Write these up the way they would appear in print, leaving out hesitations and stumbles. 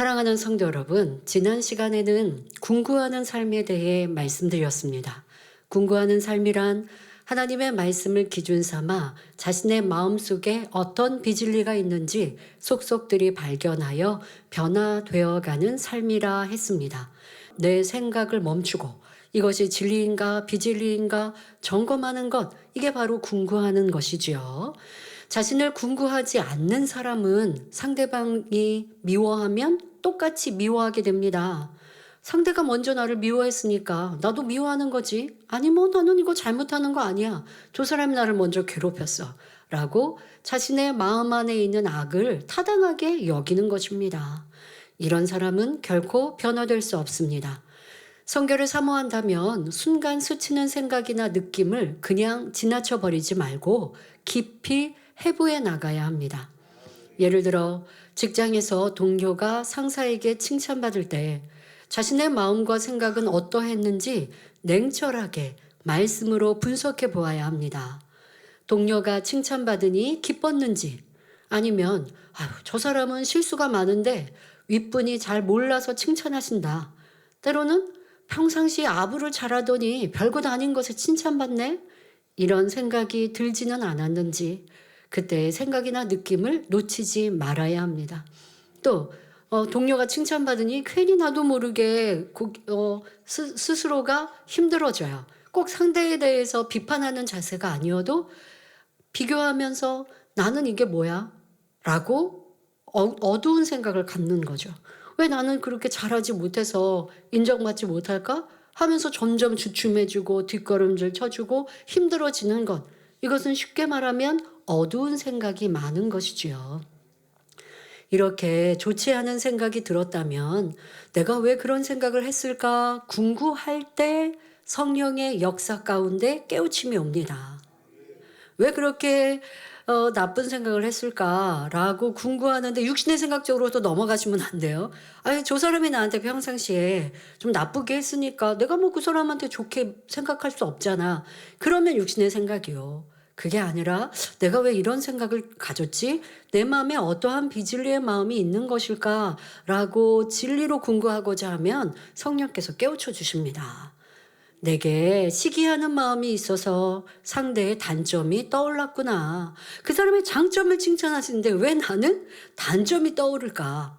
사랑하는 성도 여러분, 지난 시간에는 궁구하는 삶에 대해 말씀드렸습니다. 궁구하는 삶이란 하나님의 말씀을 기준 삼아 자신의 마음속에 어떤 비진리가 있는지 속속들이 발견하여 변화되어가는 삶이라 했습니다. 내 생각을 멈추고 이것이 진리인가 비진리인가 점검하는 것, 이게 바로 궁구하는 것이지요. 자신을 궁구하지 않는 사람은 상대방이 미워하면 똑같이 미워하게 됩니다. 상대가 먼저 나를 미워했으니까 나도 미워하는 거지. 아니 뭐 나는 이거 잘못하는 거 아니야. 저 사람이 나를 먼저 괴롭혔어. 라고 자신의 마음 안에 있는 악을 타당하게 여기는 것입니다. 이런 사람은 결코 변화될 수 없습니다. 성결을 사모한다면 순간 스치는 생각이나 느낌을 그냥 지나쳐 버리지 말고 깊이 해부해 나가야 합니다. 예를 들어 직장에서 동료가 상사에게 칭찬받을 때 자신의 마음과 생각은 어떠했는지 냉철하게 말씀으로 분석해 보아야 합니다. 동료가 칭찬받으니 기뻤는지, 아니면 저 사람은 실수가 많은데 윗분이 잘 몰라서 칭찬하신다. 때로는 평상시 아부를 잘하더니 별것 아닌 것에 칭찬받네? 이런 생각이 들지는 않았는지 그때의 생각이나 느낌을 놓치지 말아야 합니다. 또 동료가 칭찬받으니 괜히 나도 모르게 스스로가 힘들어져요. 꼭 상대에 대해서 비판하는 자세가 아니어도 비교하면서 나는 이게 뭐야? 라고 어두운 생각을 갖는 거죠. 왜 나는 그렇게 잘하지 못해서 인정받지 못할까? 하면서 점점 주춤해지고 뒷걸음질 쳐주고 힘들어지는 것. 이것은 쉽게 말하면 어두운 생각이 많은 것이지요. 이렇게 좋지 않은 생각이 들었다면 내가 왜 그런 생각을 했을까 궁구할 때 성령의 역사 가운데 깨우침이 옵니다. 왜 그렇게 나쁜 생각을 했을까라고 궁구하는데 육신의 생각적으로 또 넘어가시면 안 돼요. 아니 저 사람이 나한테 평상시에 좀 나쁘게 했으니까 내가 뭐 그 사람한테 좋게 생각할 수 없잖아. 그러면 육신의 생각이요. 그게 아니라 내가 왜 이런 생각을 가졌지? 내 마음에 어떠한 비진리의 마음이 있는 것일까라고 진리로 궁구하고자 하면 성령께서 깨우쳐 주십니다. 내게 시기하는 마음이 있어서 상대의 단점이 떠올랐구나. 그 사람의 장점을 칭찬하시는데 왜 나는 단점이 떠오를까?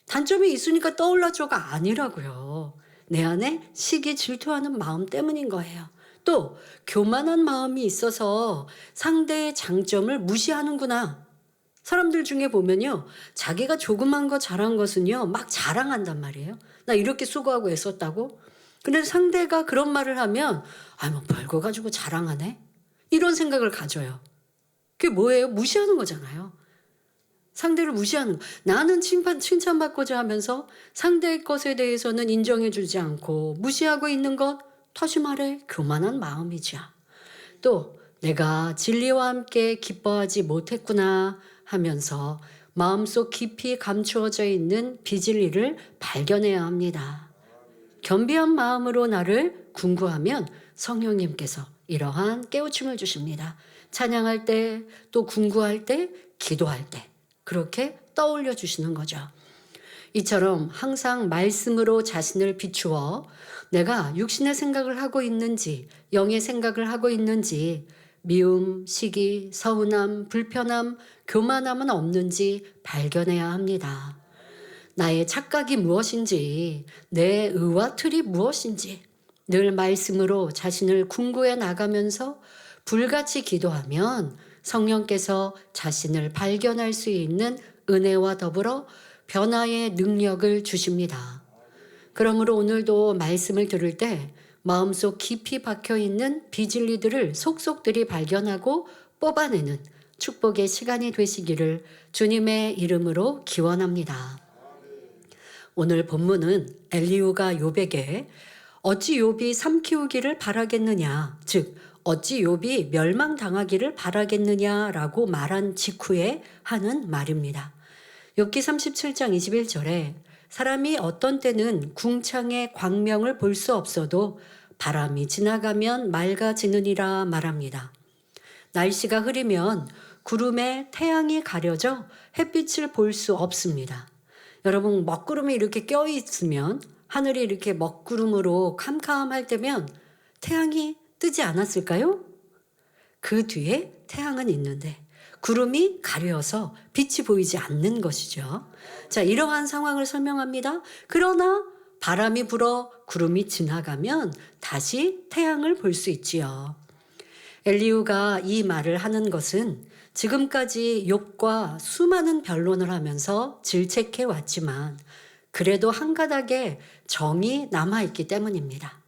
단점이 있으니까 떠올라줘가 아니라고요. 내 안에 시기 질투하는 마음 때문인 거예요. 또 교만한 마음이 있어서 상대의 장점을 무시하는구나. 사람들 중에 보면요. 자기가 조그만 거 잘한 것은요. 막 자랑한단 말이에요. 나 이렇게 수고하고 애썼다고? 근데 상대가 그런 말을 하면 뭐 별거 가지고 자랑하네? 이런 생각을 가져요. 그게 뭐예요? 무시하는 거잖아요. 상대를 무시하는 거. 나는 칭찬받고자 하면서 상대의 것에 대해서는 인정해주지 않고 무시하고 있는 것, 다시 말해 교만한 마음이죠. 또 내가 진리와 함께 기뻐하지 못했구나 하면서 마음속 깊이 감추어져 있는 비진리를 발견해야 합니다. 겸비한 마음으로 나를 궁구하면 성령님께서 이러한 깨우침을 주십니다. 찬양할 때, 또 궁구할 때, 기도할 때 그렇게 떠올려 주시는 거죠. 이처럼 항상 말씀으로 자신을 비추어 내가 육신의 생각을 하고 있는지 영의 생각을 하고 있는지 미움, 시기, 서운함, 불편함, 교만함은 없는지 발견해야 합니다. 나의 착각이 무엇인지 내 의와 틀이 무엇인지 늘 말씀으로 자신을 궁구해 나가면서 불같이 기도하면 성령께서 자신을 발견할 수 있는 은혜와 더불어 변화의 능력을 주십니다. 그러므로 오늘도 말씀을 들을 때 마음속 깊이 박혀있는 비진리들을 속속들이 발견하고 뽑아내는 축복의 시간이 되시기를 주님의 이름으로 기원합니다. 오늘 본문은 엘리후가 욥에게 어찌 욥이 삼키우기를 바라겠느냐, 즉 어찌 욥이 멸망당하기를 바라겠느냐라고 말한 직후에 하는 말입니다. 욥기 37장 21절에 사람이 어떤 때는 궁창의 광명을 볼 수 없어도 바람이 지나가면 맑아지느니라 말합니다. 날씨가 흐리면 구름에 태양이 가려져 햇빛을 볼 수 없습니다. 여러분, 먹구름이 이렇게 껴 있으면, 하늘이 이렇게 먹구름으로 캄캄할 때면 태양이 뜨지 않았을까요? 그 뒤에 태양은 있는데 구름이 가려서 빛이 보이지 않는 것이죠. 자, 이러한 상황을 설명합니다. 그러나 바람이 불어 구름이 지나가면 다시 태양을 볼 수 있지요. 엘리후가 이 말을 하는 것은 지금까지 욥과 수많은 변론을 하면서 질책해 왔지만 그래도 한 가닥의 정이 남아있기 때문입니다.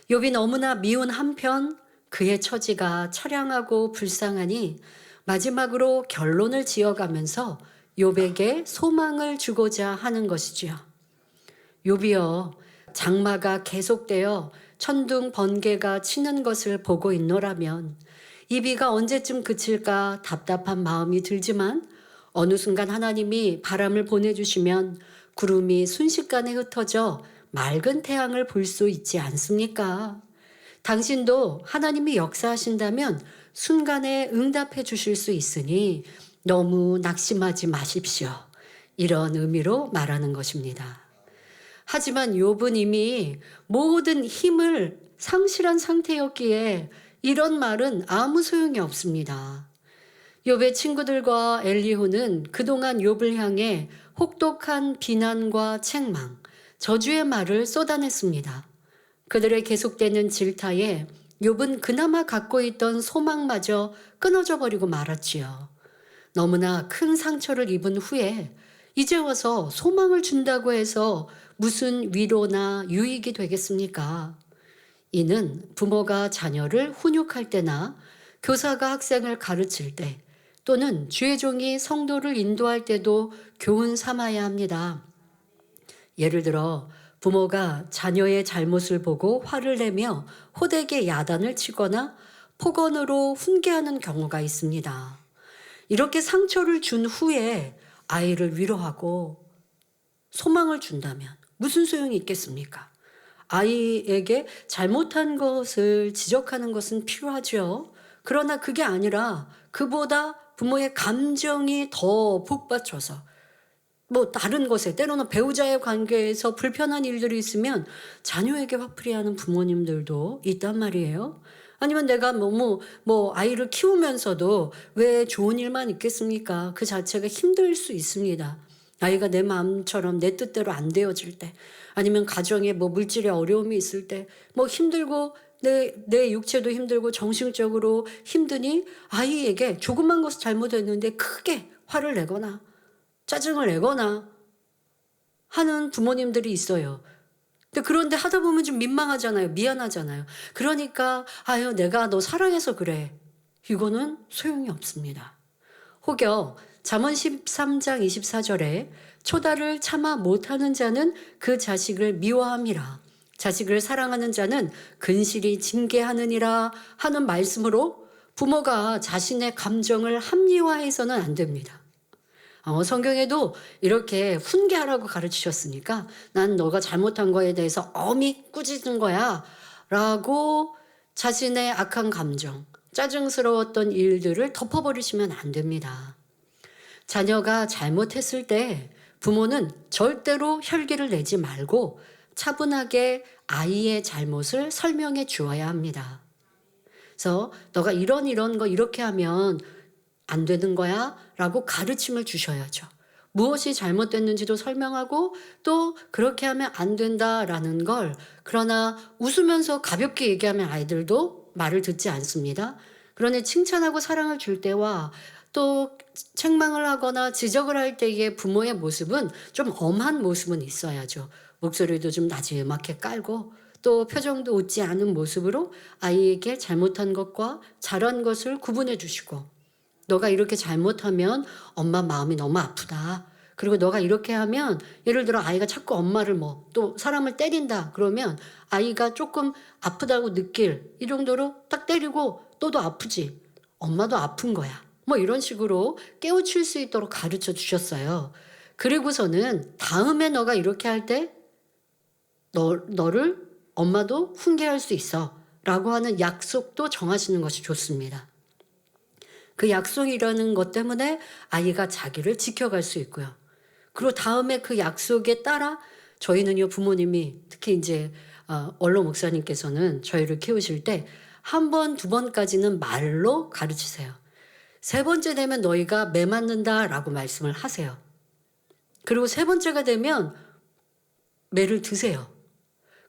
욥이 너무나 미운 한편 그의 처지가 처량하고 불쌍하니 마지막으로 결론을 지어가면서 욥에게 소망을 주고자 하는 것이지요. 욥이여, 장마가 계속되어 천둥 번개가 치는 것을 보고 있노라면 이 비가 언제쯤 그칠까 답답한 마음이 들지만 어느 순간 하나님이 바람을 보내주시면 구름이 순식간에 흩어져 맑은 태양을 볼 수 있지 않습니까? 당신도 하나님이 역사하신다면 순간에 응답해 주실 수 있으니 너무 낙심하지 마십시오. 이런 의미로 말하는 것입니다. 하지만 욥은 이미 모든 힘을 상실한 상태였기에 이런 말은 아무 소용이 없습니다. 욥의 친구들과 엘리후는 그동안 욥을 향해 혹독한 비난과 책망, 저주의 말을 쏟아냈습니다. 그들의 계속되는 질타에 욥은 그나마 갖고 있던 소망마저 끊어져 버리고 말았지요. 너무나 큰 상처를 입은 후에 이제 와서 소망을 준다고 해서 무슨 위로나 유익이 되겠습니까? 이는 부모가 자녀를 훈육할 때나 교사가 학생을 가르칠 때 또는 주의 종이 성도를 인도할 때도 교훈 삼아야 합니다. 예를 들어 부모가 자녀의 잘못을 보고 화를 내며 호되게 야단을 치거나 폭언으로 훈계하는 경우가 있습니다. 이렇게 상처를 준 후에 아이를 위로하고 소망을 준다면 무슨 소용이 있겠습니까? 아이에게 잘못한 것을 지적하는 것은 필요하죠. 그러나 그게 아니라 그보다 부모의 감정이 더 북받쳐서 다른 것에 때로는 배우자의 관계에서 불편한 일들이 있으면 자녀에게 화풀이하는 부모님들도 있단 말이에요. 아니면 내가 너무 아이를 키우면서도 왜 좋은 일만 있겠습니까? 그 자체가 힘들 수 있습니다. 아이가 내 마음처럼 내 뜻대로 안 되어질 때, 아니면 가정에 물질의 어려움이 있을 때, 힘들고 내 육체도 힘들고 정신적으로 힘드니 아이에게 조그만 것을 잘못했는데 크게 화를 내거나 짜증을 내거나 하는 부모님들이 있어요. 그런데 하다 보면 좀 민망하잖아요. 미안하잖아요. 그러니까 아유 내가 너 사랑해서 그래. 이거는 소용이 없습니다. 혹여 잠언 13장 24절에 초다를 참아 못하는 자는 그 자식을 미워함이라. 자식을 사랑하는 자는 근실이 징계하느니라 하는 말씀으로 부모가 자신의 감정을 합리화해서는 안 됩니다. 성경에도 이렇게 훈계하라고 가르치셨으니까 난 너가 잘못한 거에 대해서 엄히 꾸짖은 거야 라고 자신의 악한 감정, 짜증스러웠던 일들을 덮어버리시면 안 됩니다. 자녀가 잘못했을 때 부모는 절대로 혈기를 내지 말고 차분하게 아이의 잘못을 설명해 주어야 합니다. 그래서 너가 이런 거 이렇게 하면 안 되는 거야 라고 가르침을 주셔야죠. 무엇이 잘못됐는지도 설명하고 또 그렇게 하면 안 된다라는 걸, 그러나 웃으면서 가볍게 얘기하면 아이들도 말을 듣지 않습니다. 그러니 칭찬하고 사랑을 줄 때와 또 책망을 하거나 지적을 할 때의 부모의 모습은 좀 엄한 모습은 있어야죠. 목소리도 좀 나지막하게 깔고 또 표정도 웃지 않은 모습으로 아이에게 잘못한 것과 잘한 것을 구분해 주시고, 너가 이렇게 잘못하면 엄마 마음이 너무 아프다. 그리고 너가 이렇게 하면 예를 들어 아이가 자꾸 엄마를 또 사람을 때린다 그러면 아이가 조금 아프다고 느낄 이 정도로 딱 때리고 너도 아프지. 엄마도 아픈 거야. 이런 식으로 깨우칠 수 있도록 가르쳐 주셨어요. 그리고서는 다음에 너가 이렇게 할 때 너를 엄마도 훈계할 수 있어 라고 하는 약속도 정하시는 것이 좋습니다. 그 약속이라는 것 때문에 아이가 자기를 지켜갈 수 있고요. 그리고 다음에 그 약속에 따라 저희는요, 부모님이 특히 이제 원로 목사님께서는 저희를 키우실 때 한 번, 두 번까지는 말로 가르치세요. 세 번째 되면 너희가 매 맞는다라고 말씀을 하세요. 그리고 세 번째가 되면 매를 드세요.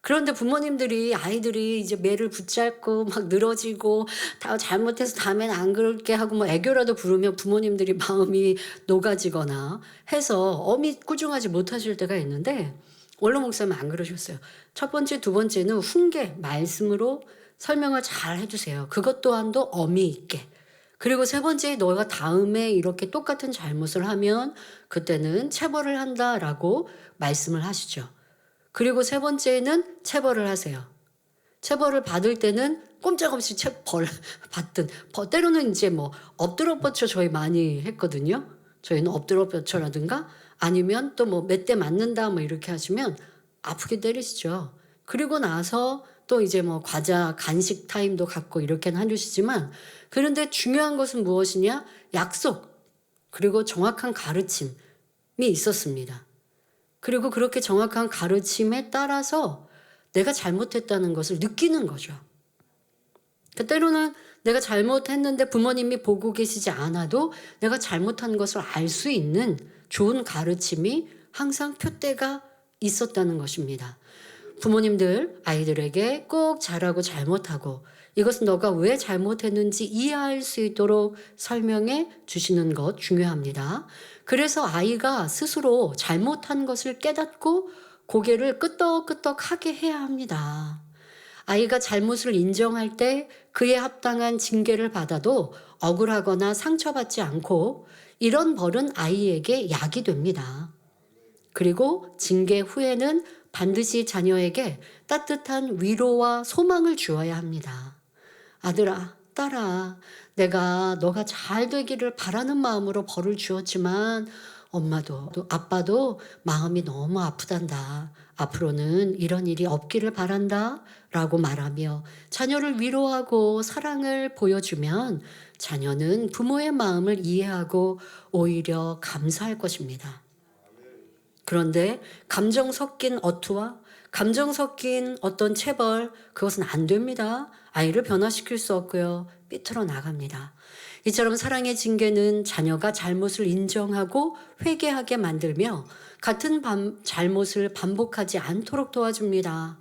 그런데 부모님들이 아이들이 이제 매를 붙잡고 막 늘어지고 다 잘못해서 다음엔 안 그럴게 하고 뭐 애교라도 부르면 부모님들이 마음이 녹아지거나 해서 엄히 꾸중하지 못하실 때가 있는데 원로 목사님은 안 그러셨어요. 첫 번째, 두 번째는 훈계, 말씀으로 설명을 잘 해주세요. 그것 또한도 어미 있게. 그리고 세 번째, 너가 다음에 이렇게 똑같은 잘못을 하면 그때는 체벌을 한다라고 말씀을 하시죠. 그리고 세 번째는 체벌을 하세요. 체벌을 받을 때는 꼼짝없이 체벌 받든, 때로는 이제 뭐 엎드려 뻗쳐 저희 많이 했거든요. 저희는 엎드려 뻗쳐라든가 아니면 또 뭐 몇 대 맞는다 뭐 이렇게 하시면 아프게 때리시죠. 그리고 나서 또 이제 뭐 과자, 간식 타임도 갖고 이렇게는 해주시지만 그런데 중요한 것은 무엇이냐? 약속, 그리고 정확한 가르침이 있었습니다. 그리고 그렇게 정확한 가르침에 따라서 내가 잘못했다는 것을 느끼는 거죠. 때로는 내가 잘못했는데 부모님이 보고 계시지 않아도 내가 잘못한 것을 알 수 있는 좋은 가르침이 항상 표대가 있었다는 것입니다. 부모님들 아이들에게 꼭 잘하고 잘못하고 이것은 너가 왜 잘못했는지 이해할 수 있도록 설명해 주시는 것 중요합니다. 그래서 아이가 스스로 잘못한 것을 깨닫고 고개를 끄덕끄덕하게 해야 합니다. 아이가 잘못을 인정할 때 그에 합당한 징계를 받아도 억울하거나 상처받지 않고 이런 벌은 아이에게 약이 됩니다. 그리고 징계 후에는 반드시 자녀에게 따뜻한 위로와 소망을 주어야 합니다. 아들아, 딸아, 내가 너가 잘 되기를 바라는 마음으로 벌을 주었지만 엄마도 아빠도 마음이 너무 아프단다. 앞으로는 이런 일이 없기를 바란다. 라고 말하며 자녀를 위로하고 사랑을 보여주면 자녀는 부모의 마음을 이해하고 오히려 감사할 것입니다. 그런데 감정 섞인 어투와 감정 섞인 어떤 체벌, 그것은 안 됩니다. 아이를 변화시킬 수 없고요. 삐뚤어 나갑니다. 이처럼 사랑의 징계는 자녀가 잘못을 인정하고 회개하게 만들며 같은 잘못을 반복하지 않도록 도와줍니다.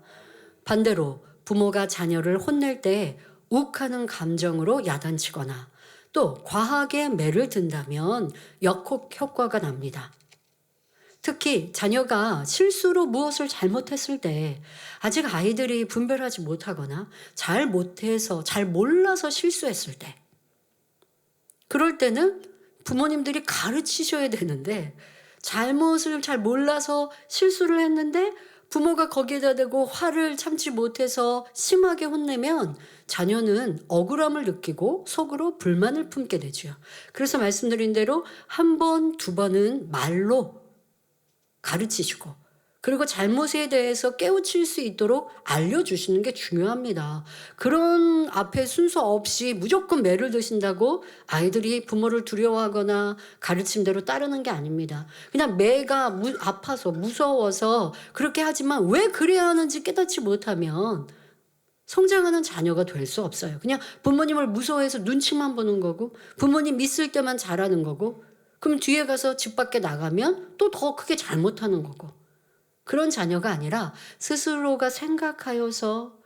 반대로 부모가 자녀를 혼낼 때 욱하는 감정으로 야단치거나 또 과하게 매를 든다면 역효 효과가 납니다. 특히 자녀가 실수로 무엇을 잘못했을 때 아직 아이들이 분별하지 못하거나 잘 못해서 잘 몰라서 실수했을 때 그럴 때는 부모님들이 가르치셔야 되는데 잘못을 잘 몰라서 실수를 했는데 부모가 거기에다 대고 화를 참지 못해서 심하게 혼내면 자녀는 억울함을 느끼고 속으로 불만을 품게 되죠. 그래서 말씀드린 대로 한 번, 두 번은 말로 가르치시고 그리고 잘못에 대해서 깨우칠 수 있도록 알려주시는 게 중요합니다. 그런 앞에 순서 없이 무조건 매를 드신다고 아이들이 부모를 두려워하거나 가르침대로 따르는 게 아닙니다. 그냥 매가 아파서 무서워서 그렇게 하지만 왜 그래야 하는지 깨닫지 못하면 성장하는 자녀가 될 수 없어요. 그냥 부모님을 무서워해서 눈치만 보는 거고 부모님 있을 때만 잘하는 거고 그럼 뒤에 가서 집 밖에 나가면 또 더 크게 잘못하는 거고 그런 자녀가 아니라 스스로가 생각하여서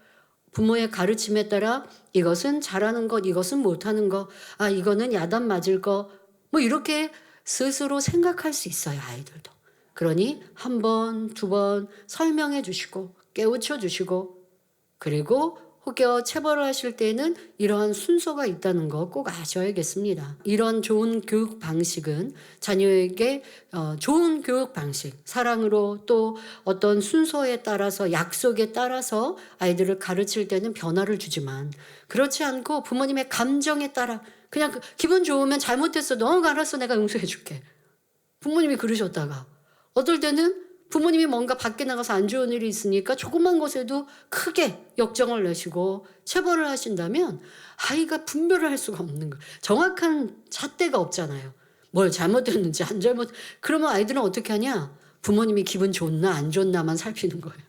부모의 가르침에 따라 이것은 잘하는 것, 이것은 못하는 것, 이거는 야단 맞을 것, 뭐 이렇게 스스로 생각할 수 있어요, 아이들도. 그러니 한 번, 두 번 설명해 주시고 깨우쳐 주시고 그리고 혹여 체벌을 하실 때는 이러한 순서가 있다는 거 꼭 아셔야겠습니다. 이런 좋은 교육 방식은 자녀에게 좋은 교육 방식, 사랑으로 또 어떤 순서에 따라서 약속에 따라서 아이들을 가르칠 때는 변화를 주지만 그렇지 않고 부모님의 감정에 따라 그냥 기분 좋으면 잘못했어. 너 알았어. 내가 용서해 줄게. 부모님이 그러셨다가 어떨 때는 부모님이 뭔가 밖에 나가서 안 좋은 일이 있으니까 조그만 것에도 크게 역정을 내시고 체벌을 하신다면 아이가 분별을 할 수가 없는 거예요. 정확한 잣대가 없잖아요. 뭘 잘못했는지 안 잘못 그러면 아이들은 어떻게 하냐? 부모님이 기분 좋나 안 좋나만 살피는 거예요.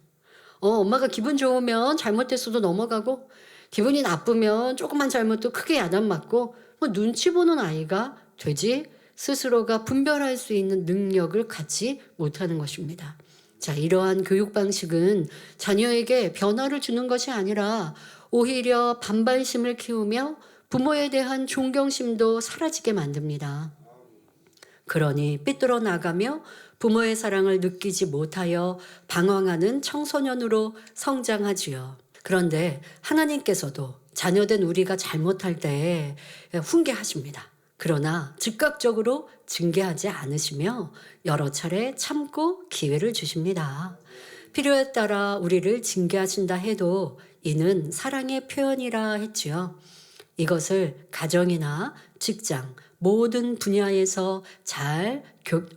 엄마가 기분 좋으면 잘못했어도 넘어가고 기분이 나쁘면 조금만 잘못도 크게 야단 맞고 뭐 눈치 보는 아이가 되지 스스로가 분별할 수 있는 능력을 갖지 못하는 것입니다. 자, 이러한 교육 방식은 자녀에게 변화를 주는 것이 아니라 오히려 반발심을 키우며 부모에 대한 존경심도 사라지게 만듭니다. 그러니 삐뚤어 나가며 부모의 사랑을 느끼지 못하여 방황하는 청소년으로 성장하지요. 그런데 하나님께서도 자녀된 우리가 잘못할 때 훈계하십니다. 그러나 즉각적으로 징계하지 않으시며 여러 차례 참고 기회를 주십니다. 필요에 따라 우리를 징계하신다 해도 이는 사랑의 표현이라 했지요. 이것을 가정이나 직장 모든 분야에서 잘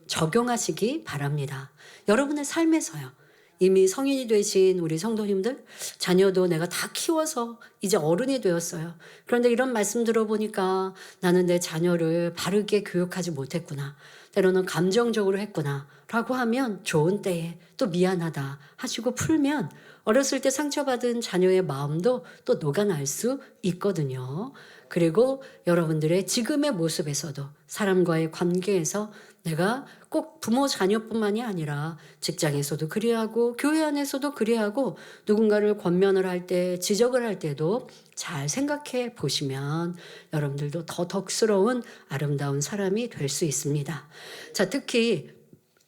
적용하시기 바랍니다. 여러분의 삶에서요. 이미 성인이 되신 우리 성도님들, 자녀도 내가 다 키워서 이제 어른이 되었어요. 그런데 이런 말씀 들어보니까 나는 내 자녀를 바르게 교육하지 못했구나. 때로는 감정적으로 했구나. 라고 하면 좋은 때에 또 미안하다 하시고 풀면 어렸을 때 상처받은 자녀의 마음도 또 녹아날 수 있거든요. 그리고 여러분들의 지금의 모습에서도 사람과의 관계에서 내가 꼭 부모 자녀뿐만이 아니라 직장에서도 그리하고 교회 안에서도 그리하고 누군가를 권면을 할 때 지적을 할 때도 잘 생각해 보시면 여러분들도 더 덕스러운 아름다운 사람이 될 수 있습니다. 자, 특히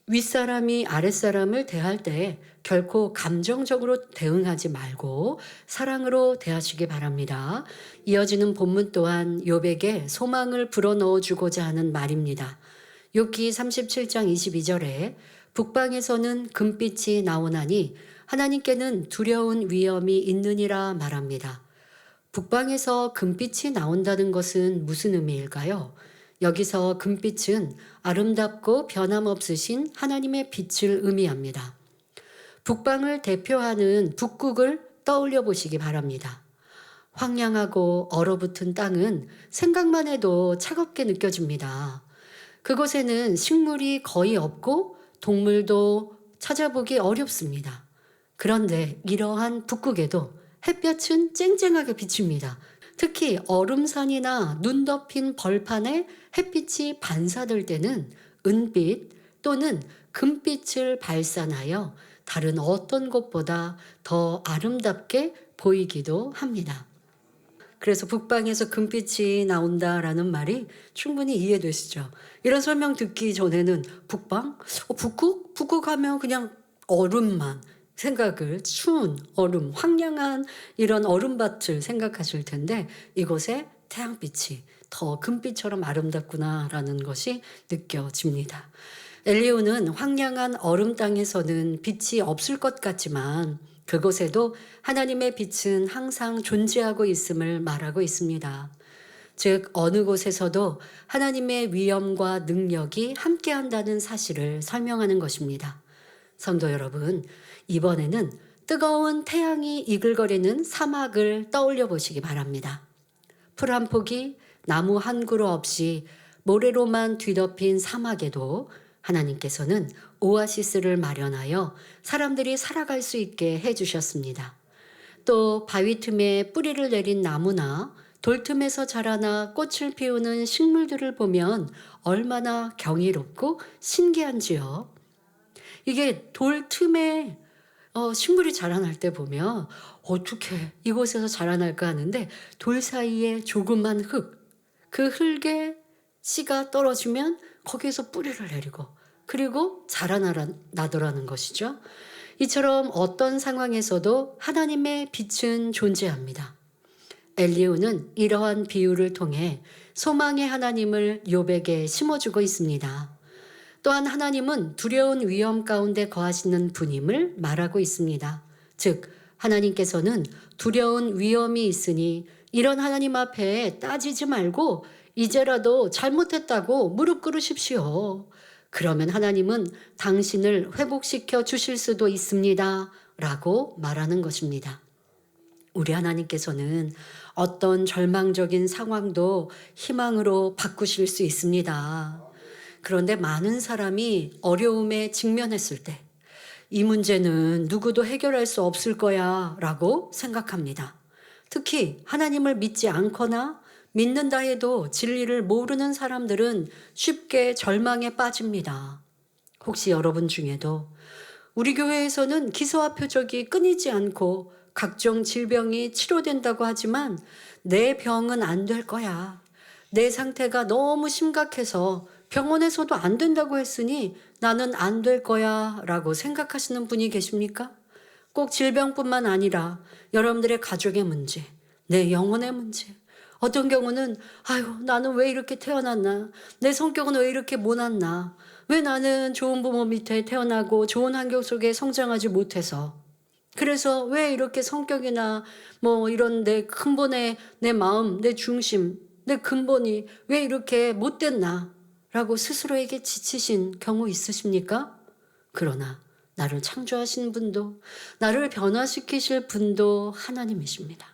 윗사람이 아랫사람을 대할 때 결코 감정적으로 대응하지 말고 사랑으로 대하시기 바랍니다. 이어지는 본문 또한 욥에게 소망을 불어넣어 주고자 하는 말입니다. 욥기 37장 22절에 북방에서는 금빛이 나오나니 하나님께는 두려운 위험이 있느니라 말합니다. 북방에서 금빛이 나온다는 것은 무슨 의미일까요? 여기서 금빛은 아름답고 변함없으신 하나님의 빛을 의미합니다. 북방을 대표하는 북극을 떠올려 보시기 바랍니다. 황량하고 얼어붙은 땅은 생각만 해도 차갑게 느껴집니다. 그곳에는 식물이 거의 없고 동물도 찾아보기 어렵습니다. 그런데 이러한 북극에도 햇볕은 쨍쨍하게 비칩니다. 특히 얼음산이나 눈 덮인 벌판에 햇빛이 반사될 때는 은빛 또는 금빛을 발산하여 다른 어떤 곳보다 더 아름답게 보이기도 합니다. 그래서 북방에서 금빛이 나온다라는 말이 충분히 이해되시죠? 이런 설명 듣기 전에는 북방? 북극? 북극하면 그냥 얼음만 생각을 추운 얼음, 황량한 이런 얼음밭을 생각하실 텐데 이곳에 태양빛이 더 금빛처럼 아름답구나라는 것이 느껴집니다. 엘리후는 황량한 얼음 땅에서는 빛이 없을 것 같지만 그곳에도 하나님의 빛은 항상 존재하고 있음을 말하고 있습니다. 즉 어느 곳에서도 하나님의 위엄과 능력이 함께한다는 사실을 설명하는 것입니다. 성도 여러분, 이번에는 뜨거운 태양이 이글거리는 사막을 떠올려 보시기 바랍니다. 풀 한 폭이 나무 한 그루 없이 모래로만 뒤덮인 사막에도 하나님께서는 오아시스를 마련하여 사람들이 살아갈 수 있게 해주셨습니다. 또 바위 틈에 뿌리를 내린 나무나 돌틈에서 자라나 꽃을 피우는 식물들을 보면 얼마나 경이롭고 신기한지요. 이게 돌 틈에 식물이 자라날 때 보면 어떻게 이곳에서 자라날까 하는데 돌 사이에 조그만 흙, 그 흙에 씨가 떨어지면 거기에서 뿌리를 내리고 그리고 자라나더라는 것이죠. 이처럼 어떤 상황에서도 하나님의 빛은 존재합니다. 엘리후는 이러한 비유를 통해 소망의 하나님을 욥에게 심어주고 있습니다. 또한 하나님은 두려운 위험 가운데 거하시는 분임을 말하고 있습니다. 즉 하나님께서는 두려운 위험이 있으니 이런 하나님 앞에 따지지 말고 이제라도 잘못했다고 무릎 꿇으십시오. 그러면 하나님은 당신을 회복시켜 주실 수도 있습니다. 라고 말하는 것입니다. 우리 하나님께서는 어떤 절망적인 상황도 희망으로 바꾸실 수 있습니다. 그런데 많은 사람이 어려움에 직면했을 때 이 문제는 누구도 해결할 수 없을 거야 라고 생각합니다. 특히 하나님을 믿지 않거나 믿는다 해도 진리를 모르는 사람들은 쉽게 절망에 빠집니다. 혹시 여러분 중에도 우리 교회에서는 기서와 표적이 끊이지 않고 각종 질병이 치료된다고 하지만 내 병은 안 될 거야. 내 상태가 너무 심각해서 병원에서도 안 된다고 했으니 나는 안 될 거야 라고 생각하시는 분이 계십니까? 꼭 질병뿐만 아니라 여러분들의 가족의 문제, 내 영혼의 문제, 어떤 경우는 아유 나는 왜 이렇게 태어났나? 내 성격은 왜 이렇게 못났나? 왜 나는 좋은 부모 밑에 태어나고 좋은 환경 속에 성장하지 못해서 그래서 왜 이렇게 성격이나 뭐 이런 내 근본의 내 마음, 내 중심, 내 근본이 왜 이렇게 못됐나? 라고 스스로에게 지치신 경우 있으십니까? 그러나 나를 창조하신 분도 나를 변화시키실 분도 하나님이십니다.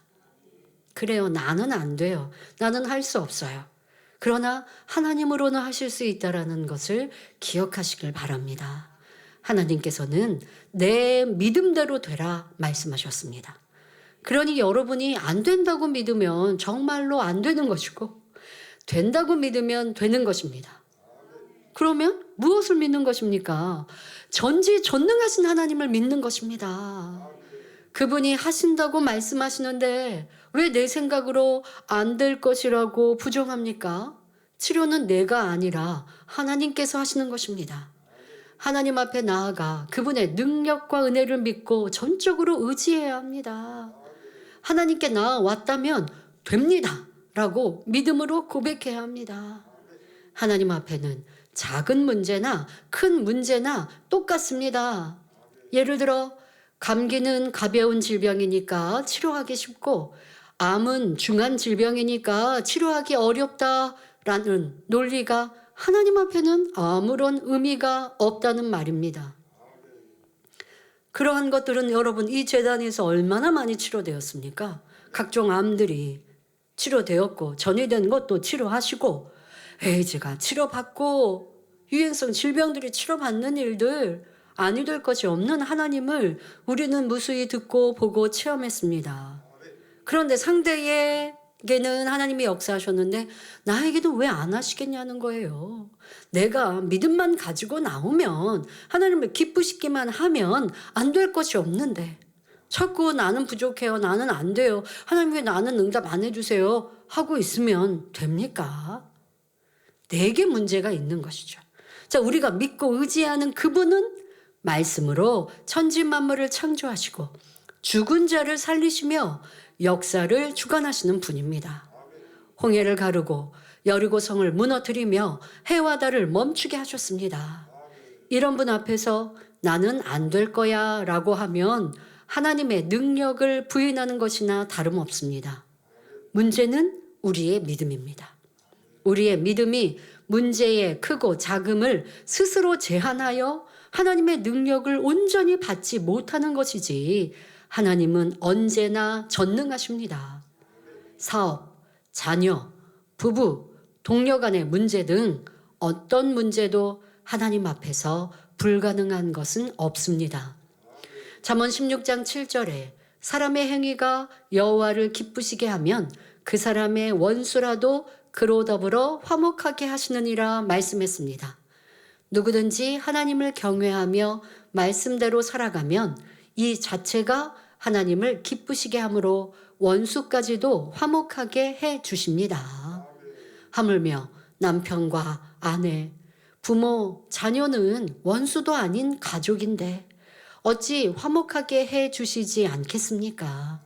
그래요. 나는 안 돼요. 나는 할 수 없어요. 그러나 하나님으로는 하실 수 있다라는 것을 기억하시길 바랍니다. 하나님께서는 내 믿음대로 되라 말씀하셨습니다. 그러니 여러분이 안 된다고 믿으면 정말로 안 되는 것이고 된다고 믿으면 되는 것입니다. 그러면 무엇을 믿는 것입니까? 전지전능하신 하나님을 믿는 것입니다. 그분이 하신다고 말씀하시는데 왜 내 생각으로 안 될 것이라고 부정합니까? 치료는 내가 아니라 하나님께서 하시는 것입니다. 하나님 앞에 나아가 그분의 능력과 은혜를 믿고 전적으로 의지해야 합니다. 하나님께 나아왔다면 됩니다 라고 믿음으로 고백해야 합니다. 하나님 앞에는 작은 문제나 큰 문제나 똑같습니다. 예를 들어 감기는 가벼운 질병이니까 치료하기 쉽고 암은 중한 질병이니까 치료하기 어렵다라는 논리가 하나님 앞에는 아무런 의미가 없다는 말입니다. 그러한 것들은 여러분 이 재단에서 얼마나 많이 치료되었습니까? 각종 암들이 치료되었고 전이된 것도 치료하시고 에이즈가 치료받고 유행성 질병들이 치료받는 일들 아니 될 것이 없는 하나님을 우리는 무수히 듣고 보고 체험했습니다. 그런데 상대에게는 하나님이 역사하셨는데 나에게도 왜 안 하시겠냐는 거예요. 내가 믿음만 가지고 나오면 하나님을 기쁘시기만 하면 안 될 것이 없는데 자꾸 나는 부족해요. 나는 안 돼요. 하나님 왜 나는 응답 안 해주세요. 하고 있으면 됩니까? 내게 문제가 있는 것이죠. 자, 우리가 믿고 의지하는 그분은 말씀으로 천지 만물을 창조하시고 죽은 자를 살리시며 역사를 주관하시는 분입니다. 홍해를 가르고 여리고성을 무너뜨리며 해와 달을 멈추게 하셨습니다. 이런 분 앞에서 나는 안 될 거야 라고 하면 하나님의 능력을 부인하는 것이나 다름없습니다. 문제는 우리의 믿음입니다. 우리의 믿음이 문제의 크고 작음을 스스로 제한하여 하나님의 능력을 온전히 받지 못하는 것이지 하나님은 언제나 전능하십니다. 사업, 자녀, 부부, 동료 간의 문제 등 어떤 문제도 하나님 앞에서 불가능한 것은 없습니다. 잠언 16장 7절에 사람의 행위가 여호와를 기쁘시게 하면 그 사람의 원수라도 그로 더불어 화목하게 하시느니라 말씀했습니다. 누구든지 하나님을 경외하며 말씀대로 살아가면 이 자체가 하나님을 기쁘시게 함으로 원수까지도 화목하게 해 주십니다. 하물며 남편과 아내, 부모, 자녀는 원수도 아닌 가족인데 어찌 화목하게 해 주시지 않겠습니까?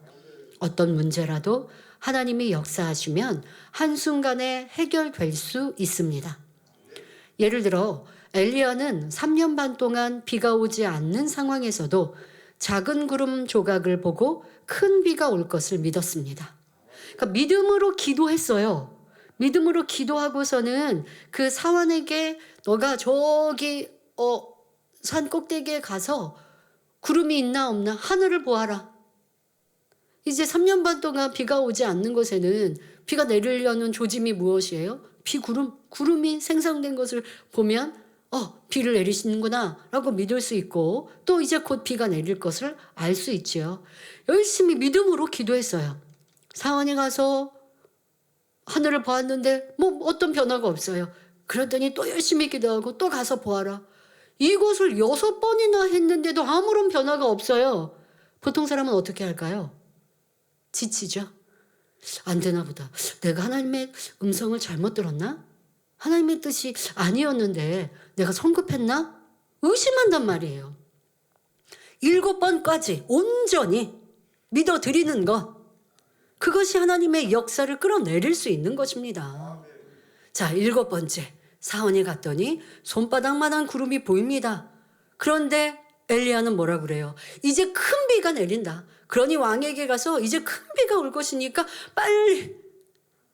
어떤 문제라도 하나님이 역사하시면 한순간에 해결될 수 있습니다. 예를 들어 엘리야는 3년 반 동안 비가 오지 않는 상황에서도 작은 구름 조각을 보고 큰 비가 올 것을 믿었습니다. 그러니까 믿음으로 기도했어요. 믿음으로 기도하고서는 그 사환에게 너가 저기 산 꼭대기에 가서 구름이 있나 없나 하늘을 보아라. 이제 3년 반 동안 비가 오지 않는 곳에는 비가 내리려는 조짐이 무엇이에요? 구름이 생성된 것을 보면 비를 내리시는구나 라고 믿을 수 있고, 또 이제 곧 비가 내릴 것을 알 수 있지요. 열심히 믿음으로 기도했어요. 사원에 가서 하늘을 보았는데 어떤 변화가 없어요. 그랬더니 또 열심히 기도하고 또 가서 보아라. 이곳을 6번이나 했는데도 아무런 변화가 없어요. 보통 사람은 어떻게 할까요? 지치죠. 안 되나 보다. 내가 하나님의 음성을 잘못 들었나? 하나님의 뜻이 아니었는데 내가 성급했나? 의심한단 말이에요. 7번까지 온전히 믿어드리는 것, 그것이 하나님의 역사를 끌어내릴 수 있는 것입니다. 자, 7번째. 사원에 갔더니 손바닥만한 구름이 보입니다. 그런데 엘리야는 뭐라 그래요? 이제 큰 비가 내린다. 그러니 왕에게 가서 이제 큰 비가 올 것이니까 빨리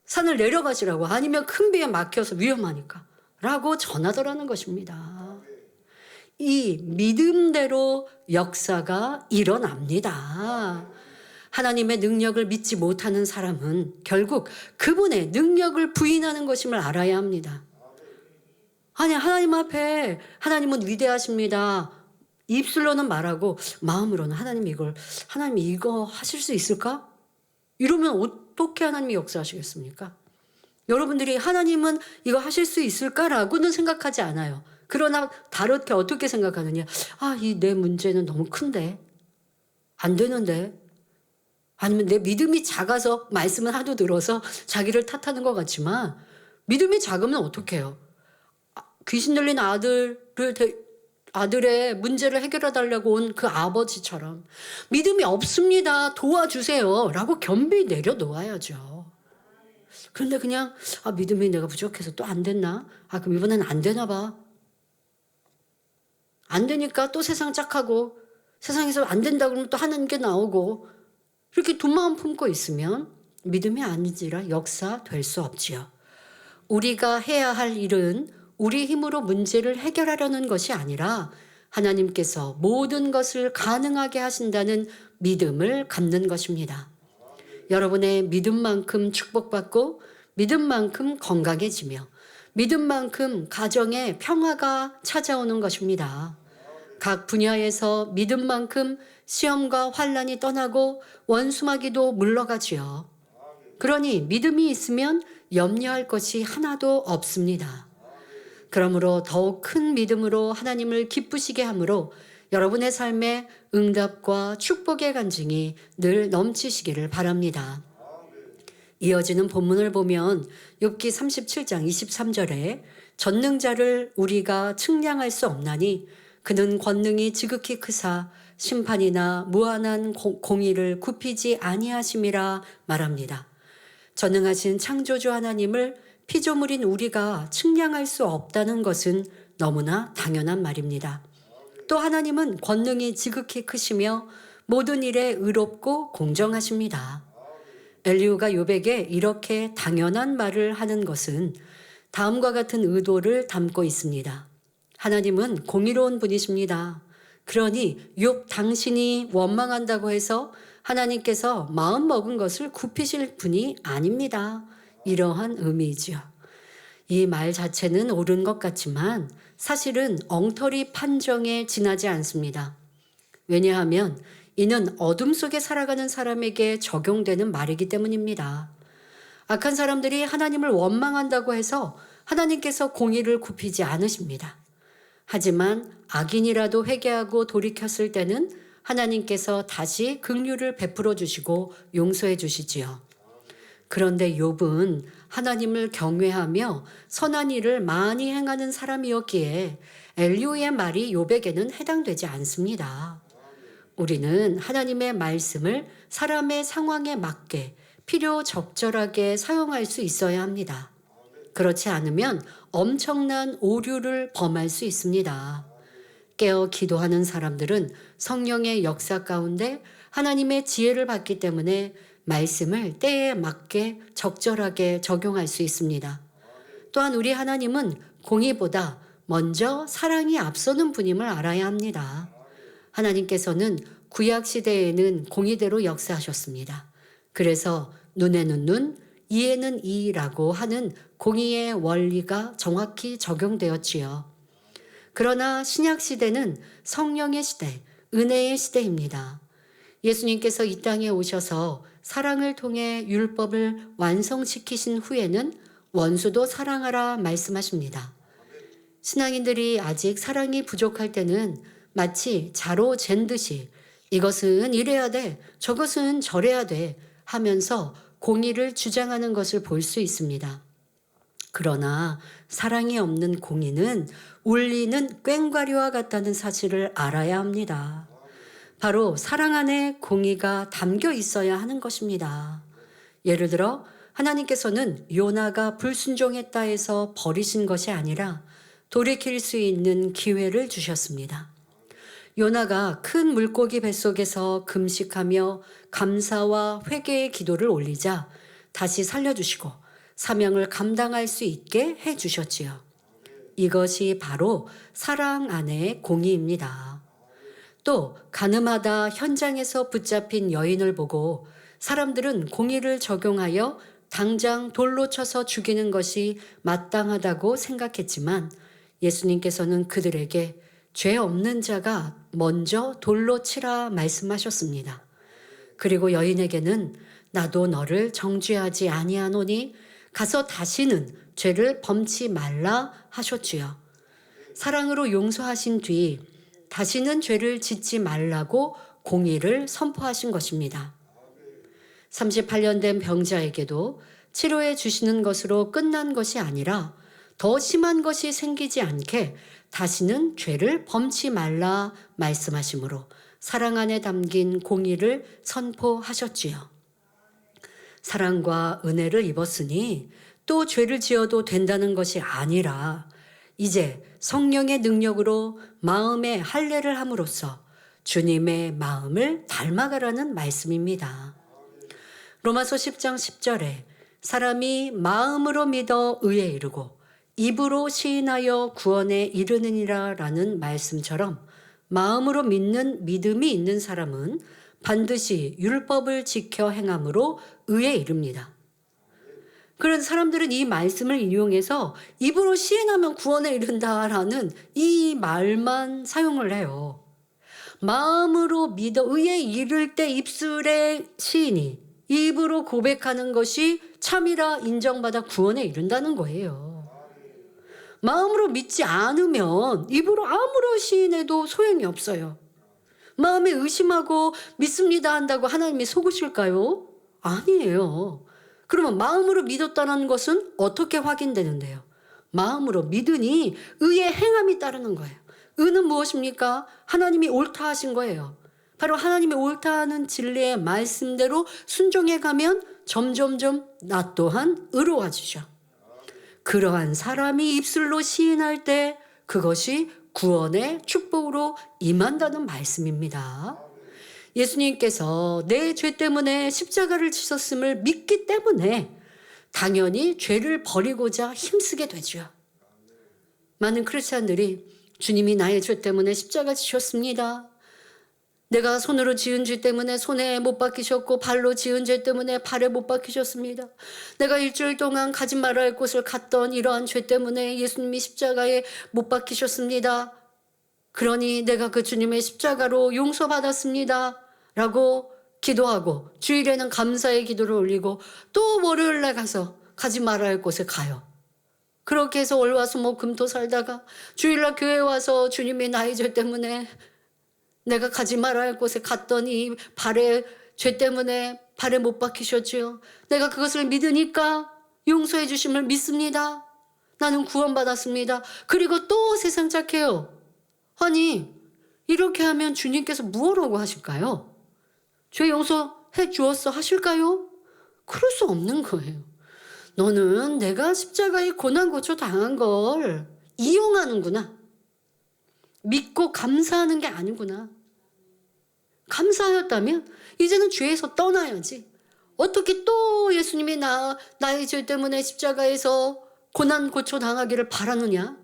산을 내려가시라고, 아니면 큰 비에 막혀서 위험하니까 라고 전하더라는 것입니다. 이 믿음대로 역사가 일어납니다. 하나님의 능력을 믿지 못하는 사람은 결국 그분의 능력을 부인하는 것임을 알아야 합니다. 아니, 하나님 앞에 하나님은 위대하십니다. 입술로는 말하고 마음으로는 하나님 이거 하실 수 있을까? 이러면 어떻게 하나님이 역사하시겠습니까? 여러분들이 하나님은 이거 하실 수 있을까라고는 생각하지 않아요. 그러나 다르게 어떻게 생각하느냐? 이 내 문제는 너무 큰데, 안 되는데, 아니면 내 믿음이 작아서 말씀을 하도 들어서 자기를 탓하는 것 같지만, 믿음이 작으면 어떡해요? 귀신 들린 아들의 문제를 해결해 달라고 온 그 아버지처럼 믿음이 없습니다, 도와주세요 라고 겸비 내려놓아야죠. 그런데 그냥 믿음이 내가 부족해서 또 안 됐나? 그럼 이번엔 안 되나 봐. 안 되니까 또 세상 짝하고, 세상에서 안 된다 그러면 또 하는 게 나오고, 이렇게 돈 마음 품고 있으면 믿음이 아니지라 역사될 수 없지요. 우리가 해야 할 일은 우리 힘으로 문제를 해결하려는 것이 아니라 하나님께서 모든 것을 가능하게 하신다는 믿음을 갖는 것입니다. 여러분의 믿음만큼 축복받고, 믿음만큼 건강해지며, 믿음만큼 가정에 평화가 찾아오는 것입니다. 각 분야에서 믿음만큼 시험과 환난이 떠나고 원수마귀도 물러가지요. 그러니 믿음이 있으면 염려할 것이 하나도 없습니다. 그러므로 더욱 큰 믿음으로 하나님을 기쁘시게 함으로 여러분의 삶에 응답과 축복의 간증이 늘 넘치시기를 바랍니다. 이어지는 본문을 보면 욥기 37장 23절에 전능자를 우리가 측량할 수 없나니 그는 권능이 지극히 크사 심판이나 무한한 공의를 굽히지 아니하심이라 말합니다. 전능하신 창조주 하나님을 피조물인 우리가 측량할 수 없다는 것은 너무나 당연한 말입니다. 또 하나님은 권능이 지극히 크시며 모든 일에 의롭고 공정하십니다. 엘리후가 욥에게 이렇게 당연한 말을 하는 것은 다음과 같은 의도를 담고 있습니다. 하나님은 공의로운 분이십니다. 그러니 욥 당신이 원망한다고 해서 하나님께서 마음먹은 것을 굽히실 분이 아닙니다. 이러한 의미이지요. 이 말 자체는 옳은 것 같지만 사실은 엉터리 판정에 지나지 않습니다. 왜냐하면 이는 어둠 속에 살아가는 사람에게 적용되는 말이기 때문입니다. 악한 사람들이 하나님을 원망한다고 해서 하나님께서 공의를 굽히지 않으십니다. 하지만 악인이라도 회개하고 돌이켰을 때는 하나님께서 다시 긍휼을 베풀어 주시고 용서해 주시지요. 그런데 욥은 하나님을 경외하며 선한 일을 많이 행하는 사람이었기에 엘리후의 말이 욥에게는 해당되지 않습니다. 우리는 하나님의 말씀을 사람의 상황에 맞게 필요적절하게 사용할 수 있어야 합니다. 그렇지 않으면 엄청난 오류를 범할 수 있습니다. 깨어 기도하는 사람들은 성령의 역사 가운데 하나님의 지혜를 받기 때문에 말씀을 때에 맞게 적절하게 적용할 수 있습니다. 또한 우리 하나님은 공의보다 먼저 사랑이 앞서는 분임을 알아야 합니다. 하나님께서는 구약 시대에는 공의대로 역사하셨습니다. 그래서 눈에는 눈, 이에는 이라고 하는 공의의 원리가 정확히 적용되었지요. 그러나 신약 시대는 성령의 시대, 은혜의 시대입니다. 예수님께서 이 땅에 오셔서 사랑을 통해 율법을 완성시키신 후에는 원수도 사랑하라 말씀하십니다. 신앙인들이 아직 사랑이 부족할 때는 마치 자로 잰 듯이 이것은 이래야 돼, 저것은 저래야 돼 하면서 공의를 주장하는 것을 볼 수 있습니다. 그러나 사랑이 없는 공의는 울리는 꽹과리와 같다는 사실을 알아야 합니다. 바로 사랑 안에 공의가 담겨 있어야 하는 것입니다. 예를 들어 하나님께서는 요나가 불순종했다 해서 버리신 것이 아니라 돌이킬 수 있는 기회를 주셨습니다. 요나가 큰 물고기 뱃속에서 금식하며 감사와 회개의 기도를 올리자 다시 살려주시고 사명을 감당할 수 있게 해주셨지요. 이것이 바로 사랑 안의 공의입니다. 또 가늠하다 현장에서 붙잡힌 여인을 보고 사람들은 공의를 적용하여 당장 돌로 쳐서 죽이는 것이 마땅하다고 생각했지만 예수님께서는 그들에게 죄 없는 자가 먼저 돌로 치라 말씀하셨습니다. 그리고 여인에게는 나도 너를 정죄하지 아니하노니 가서 다시는 죄를 범치 말라 하셨지요. 사랑으로 용서하신 뒤 다시는 죄를 짓지 말라고 공의를 선포하신 것입니다. 38년 된 병자에게도 치료해 주시는 것으로 끝난 것이 아니라 더 심한 것이 생기지 않게 다시는 죄를 범치 말라 말씀하시므로 사랑 안에 담긴 공의를 선포하셨지요. 사랑과 은혜를 입었으니 또 죄를 지어도 된다는 것이 아니라 이제 성령의 능력으로 마음의 할례를 함으로써 주님의 마음을 닮아가라는 말씀입니다. 로마서 10장 10절에 사람이 마음으로 믿어 의에 이르고 입으로 시인하여 구원에 이르느니라 라는 말씀처럼 마음으로 믿는 믿음이 있는 사람은 반드시 율법을 지켜 행함으로 의에 이릅니다. 그런 사람들은 이 말씀을 인용해서 입으로 시인하면 구원에 이른다라는 이 말만 사용을 해요. 마음으로 믿어 의에 이를 때 입술의 시인이 입으로 고백하는 것이 참이라 인정받아 구원에 이른다는 거예요. 마음으로 믿지 않으면 입으로 아무런 시인해도 소용이 없어요. 마음에 의심하고 믿습니다 한다고 하나님이 속으실까요? 아니에요. 그러면 마음으로 믿었다는 것은 어떻게 확인되는데요? 마음으로 믿으니 의의 행함이 따르는 거예요. 의는 무엇입니까? 하나님이 옳다 하신 거예요. 바로 하나님이 옳다 하는 진리의 말씀대로 순종해 가면 점점점 나 또한 의로워지죠. 그러한 사람이 입술로 시인할 때 그것이 구원의 축복으로 임한다는 말씀입니다. 예수님께서 내 죄 때문에 십자가를 지셨음을 믿기 때문에 당연히 죄를 버리고자 힘쓰게 되죠. 많은 크리스찬들이 주님이 나의 죄 때문에 십자가 지셨습니다. 내가 손으로 지은 죄 때문에 손에 못 박히셨고 발로 지은 죄 때문에 발에 못 박히셨습니다. 내가 일주일 동안 가지 말아야 할 곳을 갔던 이러한 죄 때문에 예수님이 십자가에 못 박히셨습니다. 그러니 내가 그 주님의 십자가로 용서받았습니다. 라고 기도하고 주일에는 감사의 기도를 올리고 또 월요일날 가서 가지 말아야 할 곳에 가요. 그렇게 해서 월화수목금토 살다가 주일날 교회 와서 주님이 나의 죄 때문에 내가 가지 말아야 할 곳에 갔더니 발에 죄 때문에 발에 못 박히셨지요. 내가 그것을 믿으니까 용서해 주심을 믿습니다. 나는 구원받았습니다. 그리고 또 세상 착해요. 아니 이렇게 하면 주님께서 무엇라고 하실까요? 죄 용서해 주었어 하실까요? 그럴 수 없는 거예요. 너는 내가 십자가에 고난 고초 당한 걸 이용하는구나. 믿고 감사하는 게 아니구나. 감사하였다면 이제는 죄에서 떠나야지. 어떻게 또 예수님이 나의 죄 때문에 십자가에서 고난 고초 당하기를 바라느냐?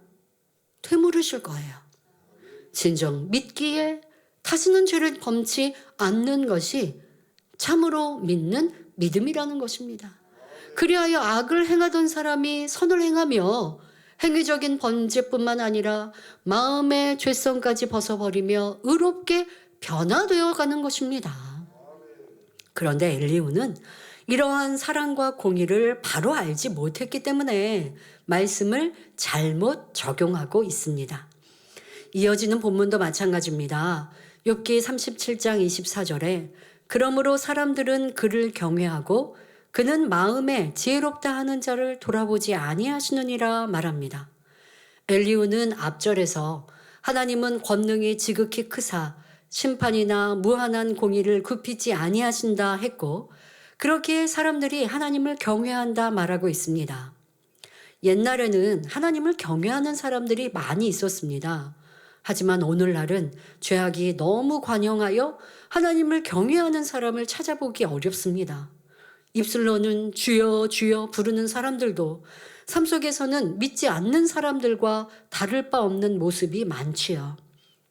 되물으실 거예요. 진정 믿기에 다시는 죄를 범치 않는 것이 참으로 믿는 믿음이라는 것입니다. 그리하여 악을 행하던 사람이 선을 행하며 행위적인 번제뿐만 아니라 마음의 죄성까지 벗어버리며 의롭게 변화되어 가는 것입니다. 그런데 엘리후는 이러한 사랑과 공의를 바로 알지 못했기 때문에 말씀을 잘못 적용하고 있습니다. 이어지는 본문도 마찬가지입니다. 욥기 37장 24절에 그러므로 사람들은 그를 경외하고 그는 마음에 지혜롭다 하는 자를 돌아보지 아니하시느니라 말합니다. 엘리후는 앞절에서 하나님은 권능이 지극히 크사 심판이나 무한한 공의를 굽히지 아니하신다 했고 그렇기에 사람들이 하나님을 경외한다 말하고 있습니다. 옛날에는 하나님을 경외하는 사람들이 많이 있었습니다. 하지만 오늘날은 죄악이 너무 관영하여 하나님을 경외하는 사람을 찾아보기 어렵습니다. 입술로는 주여 주여 부르는 사람들도 삶 속에서는 믿지 않는 사람들과 다를 바 없는 모습이 많지요.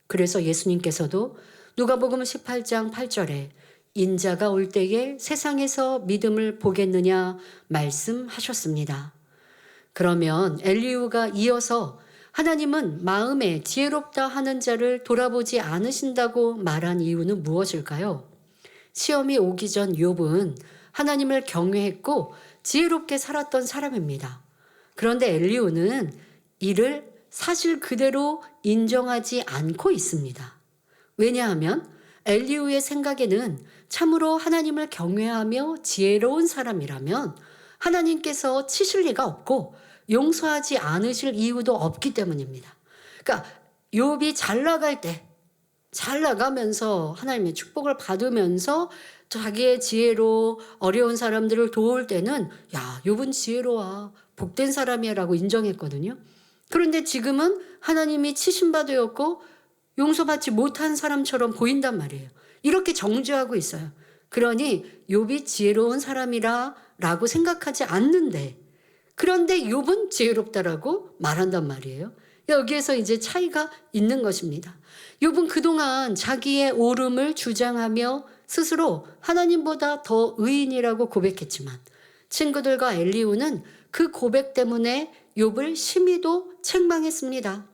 그래서 예수님께서도 누가복음 18장 8절에 인자가 올 때에 세상에서 믿음을 보겠느냐 말씀하셨습니다. 그러면 엘리후가 이어서 하나님은 마음에 지혜롭다 하는 자를 돌아보지 않으신다고 말한 이유는 무엇일까요? 시험이 오기 전 욥은 하나님을 경외했고 지혜롭게 살았던 사람입니다. 그런데 엘리후는 이를 사실 그대로 인정하지 않고 있습니다. 왜냐하면 엘리후의 생각에는 참으로 하나님을 경외하며 지혜로운 사람이라면 하나님께서 치실 리가 없고 용서하지 않으실 이유도 없기 때문입니다. 그러니까 욥이 잘 나갈 때, 잘 나가면서 하나님의 축복을 받으면서 자기의 지혜로 어려운 사람들을 도울 때는 야, 욥은 지혜로워, 복된 사람이야라고 인정했거든요. 그런데 지금은 하나님이 치신 바 되었고 용서받지 못한 사람처럼 보인단 말이에요. 이렇게 정죄하고 있어요. 그러니 욥이 지혜로운 사람이라 라고 생각하지 않는데 그런데 욥은 지혜롭다라고 말한단 말이에요. 여기에서 이제 차이가 있는 것입니다. 욥은 그동안 자기의 옳음을 주장하며 스스로 하나님보다 더 의인이라고 고백했지만 친구들과 엘리후는 그 고백 때문에 욥을 심히도 책망했습니다.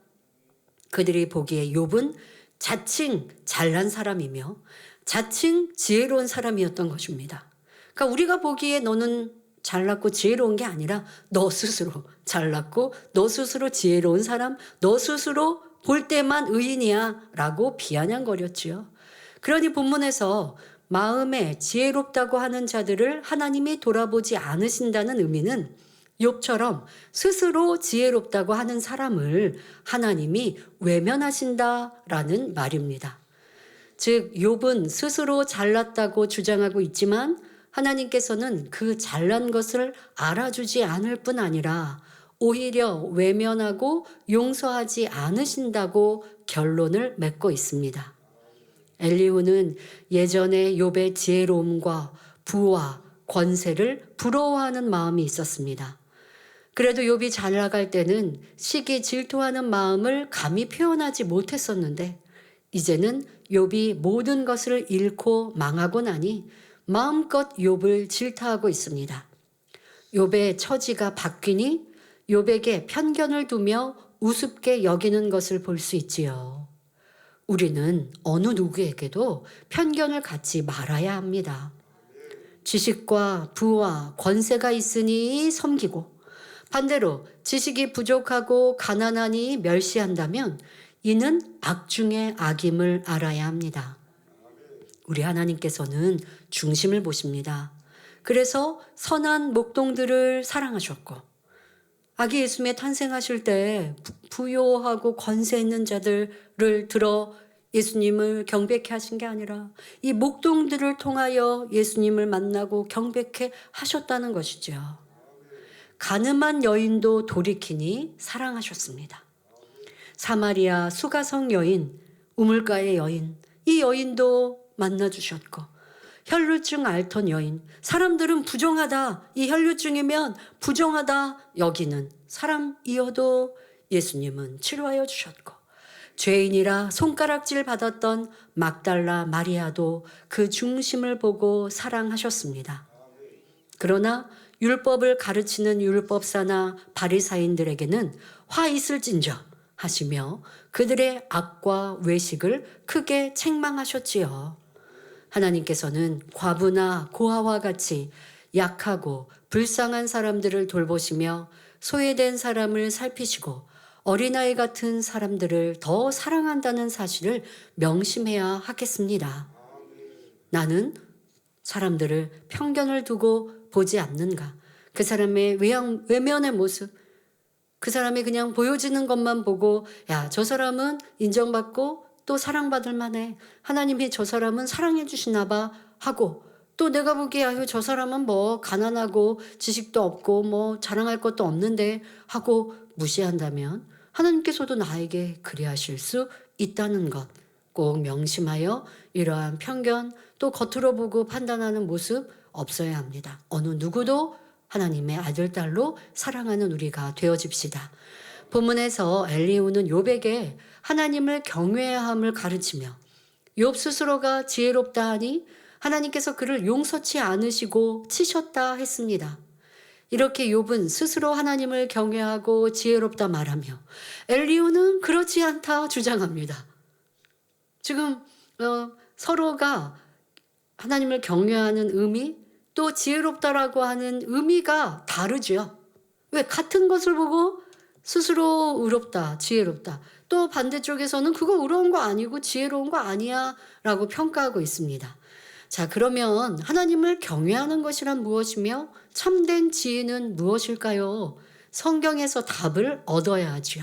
그들이 보기에 욥은 자칭 잘난 사람이며 자칭 지혜로운 사람이었던 것입니다. 그러니까 우리가 보기에 너는 잘났고 지혜로운 게 아니라 너 스스로 잘났고 너 스스로 지혜로운 사람, 너 스스로 볼 때만 의인이야 라고 비아냥거렸지요. 그러니 본문에서 마음에 지혜롭다고 하는 자들을 하나님이 돌아보지 않으신다는 의미는 욥처럼 스스로 지혜롭다고 하는 사람을 하나님이 외면하신다라는 말입니다. 즉 욥은 스스로 잘났다고 주장하고 있지만 하나님께서는 그 잘난 것을 알아주지 않을 뿐 아니라 오히려 외면하고 용서하지 않으신다고 결론을 맺고 있습니다. 엘리후는 예전에 욥의 지혜로움과 부와 권세를 부러워하는 마음이 있었습니다. 그래도 욥이 잘 나갈 때는 시기 질투하는 마음을 감히 표현하지 못했었는데 이제는 욥이 모든 것을 잃고 망하고 나니 마음껏 욥을 질타하고 있습니다. 욥의 처지가 바뀌니 욥에게 편견을 두며 우습게 여기는 것을 볼 수 있지요. 우리는 어느 누구에게도 편견을 갖지 말아야 합니다. 지식과 부와 권세가 있으니 섬기고 반대로 지식이 부족하고 가난하니 멸시한다면 이는 악 중에 악임을 알아야 합니다. 우리 하나님께서는 중심을 보십니다. 그래서 선한 목동들을 사랑하셨고 아기 예수님의 탄생하실 때 부요하고 권세 있는 자들을 들어 예수님을 경배케 하신 게 아니라 이 목동들을 통하여 예수님을 만나고 경배케 하셨다는 것이죠. 가늠한 여인도 돌이키니 사랑하셨습니다. 사마리아 수가성 여인, 우물가의 여인, 이 여인도 만나주셨고 혈루증 앓던 여인, 사람들은 부정하다, 이 혈루증이면 부정하다 여기는 사람이어도 예수님은 치료하여 주셨고 죄인이라 손가락질 받았던 막달라 마리아도 그 중심을 보고 사랑하셨습니다. 그러나 율법을 가르치는 율법사나 바리사인들에게는 화 있을진저 하시며 그들의 악과 외식을 크게 책망하셨지요. 하나님께서는 과부나 고아와 같이 약하고 불쌍한 사람들을 돌보시며 소외된 사람을 살피시고 어린아이 같은 사람들을 더 사랑한다는 사실을 명심해야 하겠습니다. 나는 사람들을 편견을 두고 보지 않는가? 그 사람의 외면의 모습, 그 사람이 그냥 보여지는 것만 보고 야, 저 사람은 인정받고 또 사랑받을 만해. 하나님이 저 사람은 사랑해 주시나 봐 하고 또 내가 보기에 아유 저 사람은 뭐 가난하고 지식도 없고 뭐 자랑할 것도 없는데 하고 무시한다면 하나님께서도 나에게 그리하실 수 있다는 것 꼭 명심하여 이러한 편견 또 겉으로 보고 판단하는 모습 없어야 합니다. 어느 누구도 하나님의 아들, 딸로 사랑하는 우리가 되어집시다. 본문에서 엘리후는 욥에게 하나님을 경외해야 함을 가르치며 욥 스스로가 지혜롭다 하니 하나님께서 그를 용서치 않으시고 치셨다 했습니다. 이렇게 욥은 스스로 하나님을 경외하고 지혜롭다 말하며 엘리후는 그렇지 않다 주장합니다. 지금 서로가 하나님을 경외하는 의미 또 지혜롭다라고 하는 의미가 다르죠. 왜? 같은 것을 보고 스스로 의롭다, 지혜롭다. 또 반대쪽에서는 그거 의로운 거 아니고 지혜로운 거 아니야 라고 평가하고 있습니다. 자, 그러면 하나님을 경외하는 것이란 무엇이며 참된 지혜는 무엇일까요? 성경에서 답을 얻어야 하죠.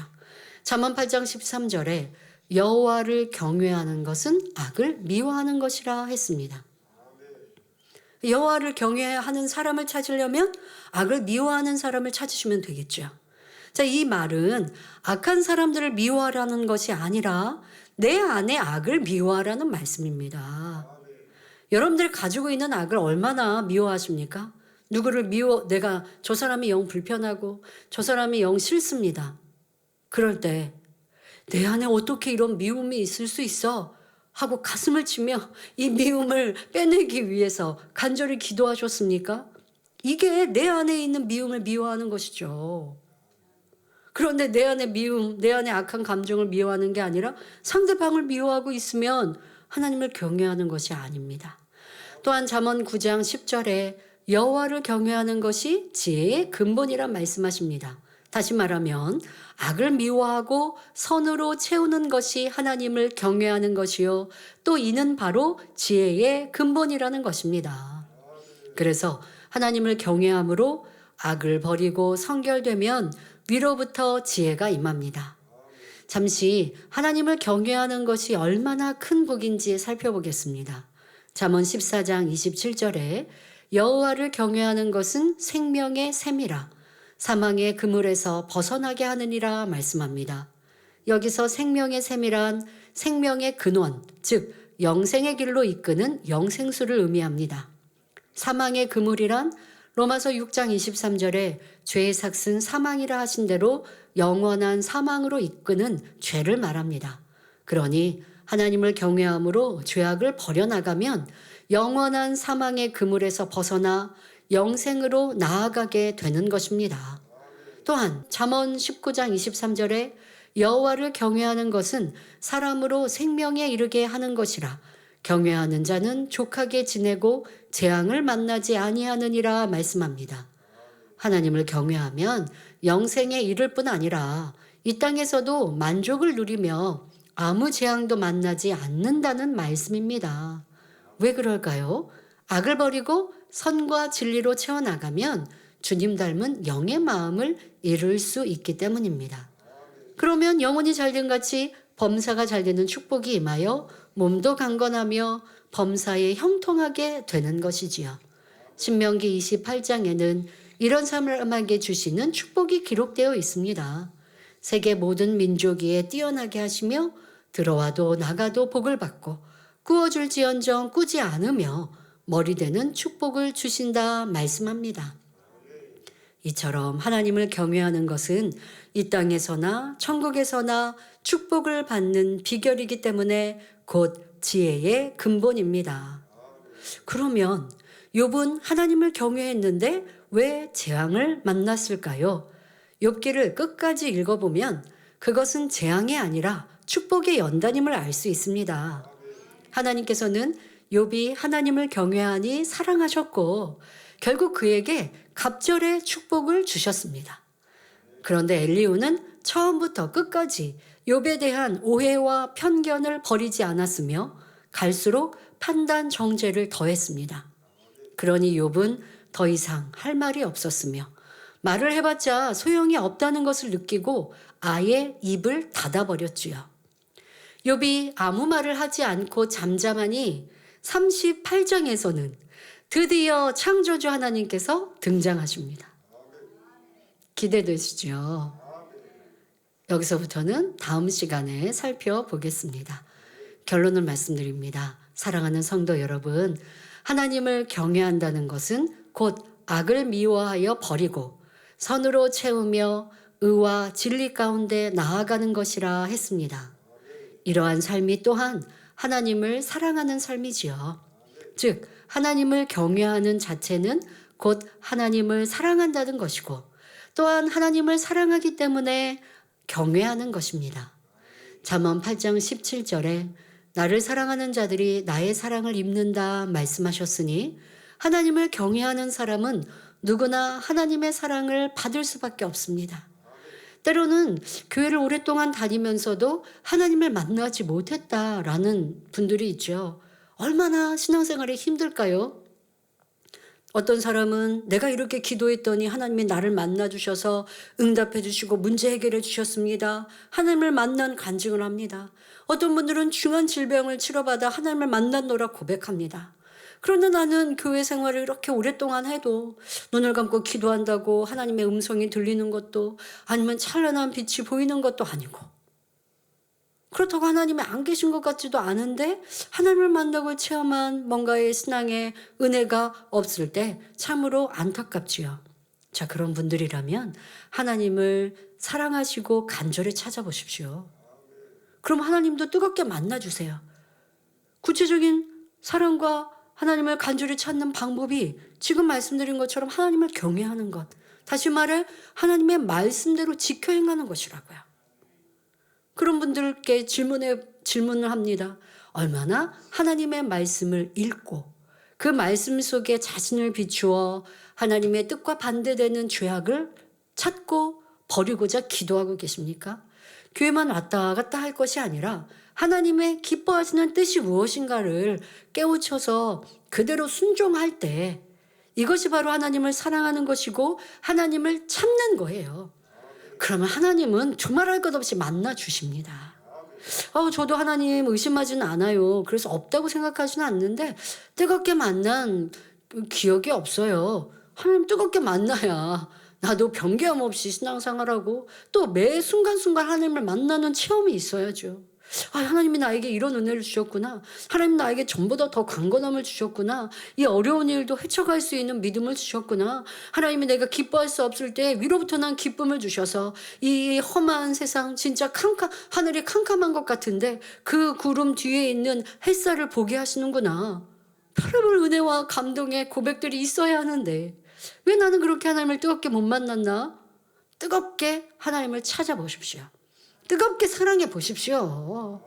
잠언 8장 13절에 여호와를 경외하는 것은 악을 미워하는 것이라 했습니다. 여호와를 경외하는 사람을 찾으려면 악을 미워하는 사람을 찾으시면 되겠죠. 자, 이 말은 악한 사람들을 미워하라는 것이 아니라 내 안에 악을 미워하라는 말씀입니다. 여러분들 가지고 있는 악을 얼마나 미워하십니까? 누구를 내가 저 사람이 영 불편하고 저 사람이 영 싫습니다. 그럴 때 내 안에 어떻게 이런 미움이 있을 수 있어? 하고 가슴을 치며 이 미움을 빼내기 위해서 간절히 기도하셨습니까? 이게 내 안에 있는 미움을 미워하는 것이죠. 그런데 내 안에 미움, 내 안에 악한 감정을 미워하는 게 아니라 상대방을 미워하고 있으면 하나님을 경외하는 것이 아닙니다. 또한 잠언 9장 10절에 여호와를 경외하는 것이 지혜의 근본이란 말씀하십니다. 다시 말하면 악을 미워하고 선으로 채우는 것이 하나님을 경외하는 것이요. 또 이는 바로 지혜의 근본이라는 것입니다. 그래서 하나님을 경외함으로 악을 버리고 성결되면 위로부터 지혜가 임합니다. 잠시 하나님을 경외하는 것이 얼마나 큰 복인지 살펴보겠습니다. 잠언 14장 27절에 여호와를 경외하는 것은 생명의 샘이라 사망의 그물에서 벗어나게 하느니라 말씀합니다. 여기서 생명의 샘이란 생명의 근원, 즉 영생의 길로 이끄는 영생수를 의미합니다. 사망의 그물이란 로마서 6장 23절에 죄의 삭은 사망이라 하신 대로 영원한 사망으로 이끄는 죄를 말합니다. 그러니 하나님을 경외함으로 죄악을 버려나가면 영원한 사망의 그물에서 벗어나 영생으로 나아가게 되는 것입니다. 또한 잠언 19장 23절에 여호와를 경외하는 것은 사람으로 생명에 이르게 하는 것이라 경외하는 자는 족하게 지내고 재앙을 만나지 아니하느니라 말씀합니다. 하나님을 경외하면 영생에 이를 뿐 아니라 이 땅에서도 만족을 누리며 아무 재앙도 만나지 않는다는 말씀입니다. 왜 그럴까요? 악을 버리고 선과 진리로 채워나가면 주님 닮은 영의 마음을 이룰 수 있기 때문입니다. 그러면 영혼이 잘된 같이 범사가 잘되는 축복이 임하여 몸도 강건하며 범사에 형통하게 되는 것이지요. 신명기 28장에는 이런 사람에게 주시는 축복이 기록되어 있습니다. 세계 모든 민족 위에 뛰어나게 하시며 들어와도 나가도 복을 받고 꾸어줄지언정 꾸지 않으며 머리되는 축복을 주신다 말씀합니다. 이처럼 하나님을 경외하는 것은 이 땅에서나 천국에서나 축복을 받는 비결이기 때문에 곧 지혜의 근본입니다. 그러면 욥은 하나님을 경외했는데 왜 재앙을 만났을까요? 욥기를 끝까지 읽어보면 그것은 재앙이 아니라 축복의 연단임을 알 수 있습니다. 하나님께서는 욥이 하나님을 경외하니 사랑하셨고 결국 그에게 갑절의 축복을 주셨습니다. 그런데 엘리후는 처음부터 끝까지 욥에 대한 오해와 편견을 버리지 않았으며 갈수록 판단 정죄를 더했습니다. 그러니 욥은 더 이상 할 말이 없었으며 말을 해봤자 소용이 없다는 것을 느끼고 아예 입을 닫아버렸지요. 욥이 아무 말을 하지 않고 잠잠하니 38장에서는 드디어 창조주 하나님께서 등장하십니다. 기대되시죠? 여기서부터는 다음 시간에 살펴보겠습니다. 결론을 말씀드립니다. 사랑하는 성도 여러분, 하나님을 경외한다는 것은 곧 악을 미워하여 버리고 선으로 채우며 의와 진리 가운데 나아가는 것이라 했습니다. 이러한 삶이 또한 하나님을 사랑하는 삶이지요. 즉 하나님을 경외하는 자체는 곧 하나님을 사랑한다는 것이고 또한 하나님을 사랑하기 때문에 경외하는 것입니다. 잠언 8장 17절에 나를 사랑하는 자들이 나의 사랑을 입는다 말씀하셨으니 하나님을 경외하는 사람은 누구나 하나님의 사랑을 받을 수밖에 없습니다. 때로는 교회를 오랫동안 다니면서도 하나님을 만나지 못했다라는 분들이 있죠. 얼마나 신앙생활이 힘들까요? 어떤 사람은 내가 이렇게 기도했더니 하나님이 나를 만나주셔서 응답해 주시고 문제 해결해 주셨습니다. 하나님을 만난 간증을 합니다. 어떤 분들은 중한 질병을 치료받아 하나님을 만났노라 고백합니다. 그런데 나는 교회 생활을 이렇게 오랫동안 해도 눈을 감고 기도한다고 하나님의 음성이 들리는 것도 아니면 찬란한 빛이 보이는 것도 아니고 그렇다고 하나님이 안 계신 것 같지도 않은데 하나님을 만나고 체험한 뭔가의 신앙의 은혜가 없을 때 참으로 안타깝지요. 자, 그런 분들이라면 하나님을 사랑하시고 간절히 찾아보십시오. 그럼 하나님도 뜨겁게 만나주세요. 구체적인 사랑과 하나님을 간절히 찾는 방법이 지금 말씀드린 것처럼 하나님을 경외하는 것. 다시 말해 하나님의 말씀대로 지켜 행하는 것이라고요. 그런 분들께 질문을 합니다. 얼마나 하나님의 말씀을 읽고 그 말씀 속에 자신을 비추어 하나님의 뜻과 반대되는 죄악을 찾고 버리고자 기도하고 계십니까? 교회만 왔다 갔다 할 것이 아니라 하나님의 기뻐하시는 뜻이 무엇인가를 깨우쳐서 그대로 순종할 때 이것이 바로 하나님을 사랑하는 것이고 하나님을 참는 거예요. 그러면 하나님은 두말할 것 없이 만나 주십니다. 저도 하나님 의심하지는 않아요. 그래서 없다고 생각하지는 않는데 뜨겁게 만난 기억이 없어요. 하나님 뜨겁게 만나야 나도 변개함 없이 신앙생활하고 또 매 순간순간 하나님을 만나는 체험이 있어야죠. 하나님이 나에게 이런 은혜를 주셨구나. 하나님 나에게 전보다 더 강건함을 주셨구나. 이 어려운 일도 헤쳐갈 수 있는 믿음을 주셨구나. 하나님이 내가 기뻐할 수 없을 때 위로부터 난 기쁨을 주셔서 이 험한 세상 진짜 하늘이 캄캄한 것 같은데 그 구름 뒤에 있는 햇살을 보게 하시는구나. 별의별 은혜와 감동의 고백들이 있어야 하는데 왜 나는 그렇게 하나님을 뜨겁게 못 만났나? 뜨겁게 하나님을 찾아보십시오. 뜨겁게 사랑해 보십시오.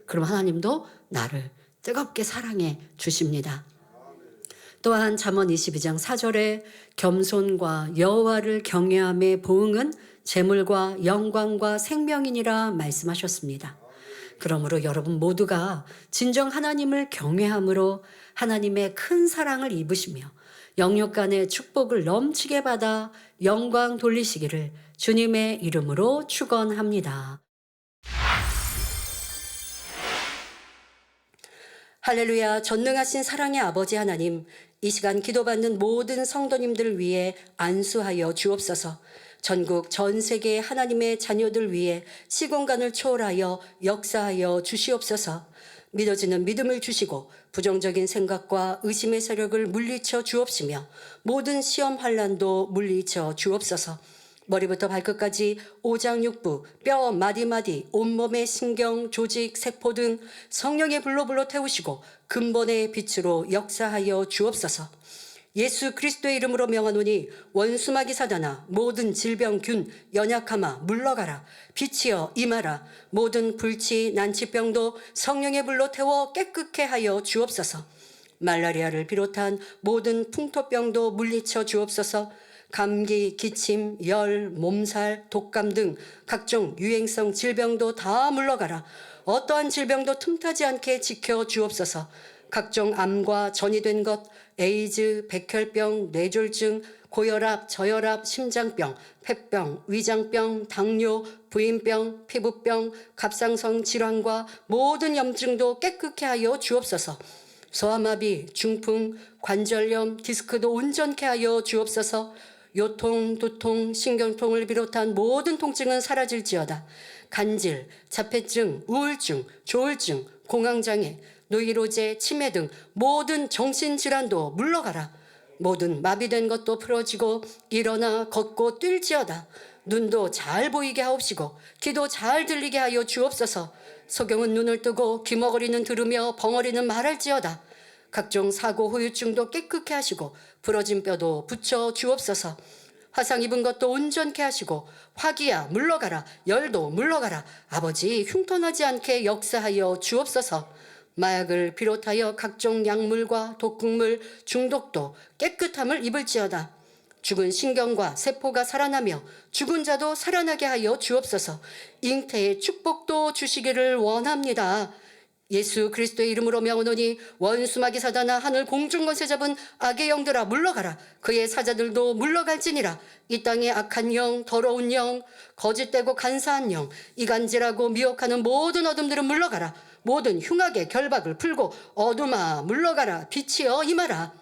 그럼 하나님도 나를 뜨겁게 사랑해 주십니다. 또한 잠언 22장 4절에 겸손과 여호와를 경외함의 보응은 재물과 영광과 생명이니라 말씀하셨습니다. 그러므로 여러분 모두가 진정 하나님을 경외함으로 하나님의 큰 사랑을 입으시며 영육 간의 축복을 넘치게 받아 영광 돌리시기를 주님의 이름으로 축원합니다. 할렐루야. 전능하신 사랑의 아버지 하나님, 이 시간 기도받는 모든 성도님들을 위해 안수하여 주옵소서. 전국 전 세계 하나님의 자녀들 위해 시공간을 초월하여 역사하여 주시옵소서. 믿어지는 믿음을 주시고 부정적인 생각과 의심의 세력을 물리쳐 주옵시며 모든 시험 환난도 물리쳐 주옵소서. 머리부터 발끝까지 오장육부, 뼈, 마디마디, 온몸의 신경, 조직, 세포 등 성령의 불로 태우시고 근본의 빛으로 역사하여 주옵소서. 예수 그리스도의 이름으로 명하노니 원수마귀 사단아 모든 질병 균 연약함아 물러가라. 빛이여 임하라. 모든 불치 난치병도 성령의 불로 태워 깨끗게 하여 주옵소서. 말라리아를 비롯한 모든 풍토병도 물리쳐 주옵소서. 감기, 기침, 열, 몸살, 독감 등 각종 유행성 질병도 다 물러가라. 어떠한 질병도 틈타지 않게 지켜 주옵소서. 각종 암과 전이된 것, 에이즈, 백혈병, 뇌졸중, 고혈압, 저혈압, 심장병, 폐병, 위장병, 당뇨, 부인병, 피부병, 갑상선 질환과 모든 염증도 깨끗게 하여 주옵소서. 소아마비, 중풍, 관절염, 디스크도 온전케 하여 주옵소서. 요통, 두통, 신경통을 비롯한 모든 통증은 사라질지어다. 간질, 자폐증, 우울증, 조울증, 공황장애, 노이로제, 치매 등 모든 정신질환도 물러가라. 모든 마비된 것도 풀어지고 일어나 걷고 뛸지어다. 눈도 잘 보이게 하옵시고 귀도 잘 들리게 하여 주옵소서. 소경은 눈을 뜨고 귀머거리는 들으며 벙어리는 말할지어다. 각종 사고 후유증도 깨끗게 하시고 부러진 뼈도 붙여 주옵소서. 화상 입은 것도 온전케 하시고 화기야 물러가라. 열도 물러가라. 아버지 흉터나지 않게 역사하여 주옵소서. 마약을 비롯하여 각종 약물과 독극물 중독도 깨끗함을 입을지어다. 죽은 신경과 세포가 살아나며 죽은 자도 살아나게 하여 주옵소서. 잉태의 축복도 주시기를 원합니다. 예수 그리스도의 이름으로 명하노니 원수마귀 사단아 하늘 공중권세 잡은 악의 영들아 물러가라. 그의 사자들도 물러갈지니라. 이 땅의 악한 영, 더러운 영, 거짓되고 간사한 영, 이간질하고 미혹하는 모든 어둠들은 물러가라. 모든 흉악의 결박을 풀고 어둠아 물러가라. 빛이여 임하라.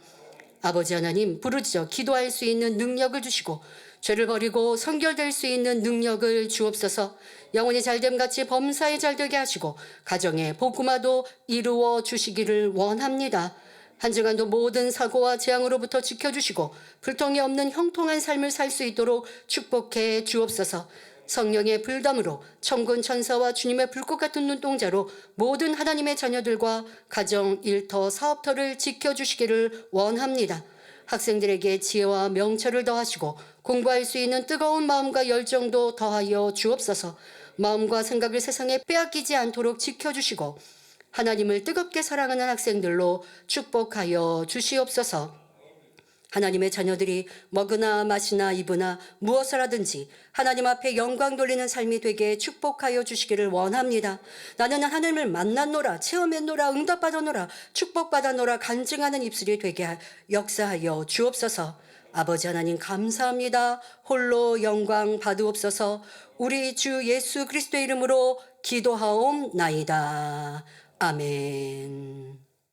아버지 하나님 부르짖어 기도할 수 있는 능력을 주시고 죄를 버리고 성결될 수 있는 능력을 주옵소서. 영혼이 잘됨같이 범사에 잘되게 하시고 가정의 복음화도 이루어 주시기를 원합니다. 한순간도 모든 사고와 재앙으로부터 지켜주시고 불통이 없는 형통한 삶을 살 수 있도록 축복해 주옵소서. 성령의 불담으로 천군 천사와 주님의 불꽃 같은 눈동자로 모든 하나님의 자녀들과 가정, 일터, 사업터를 지켜주시기를 원합니다. 학생들에게 지혜와 명철을 더하시고 공부할 수 있는 뜨거운 마음과 열정도 더하여 주옵소서. 마음과 생각을 세상에 빼앗기지 않도록 지켜주시고 하나님을 뜨겁게 사랑하는 학생들로 축복하여 주시옵소서. 하나님의 자녀들이 먹으나 마시나 입으나 무엇을 하든지 하나님 앞에 영광 돌리는 삶이 되게 축복하여 주시기를 원합니다. 나는 하나님을 만났노라, 체험했노라, 응답받았노라, 축복받았노라 간증하는 입술이 되게 역사하여 주옵소서. 아버지 하나님 감사합니다. 홀로 영광 받으옵소서. 우리 주 예수 그리스도의 이름으로 기도하옵나이다. 아멘.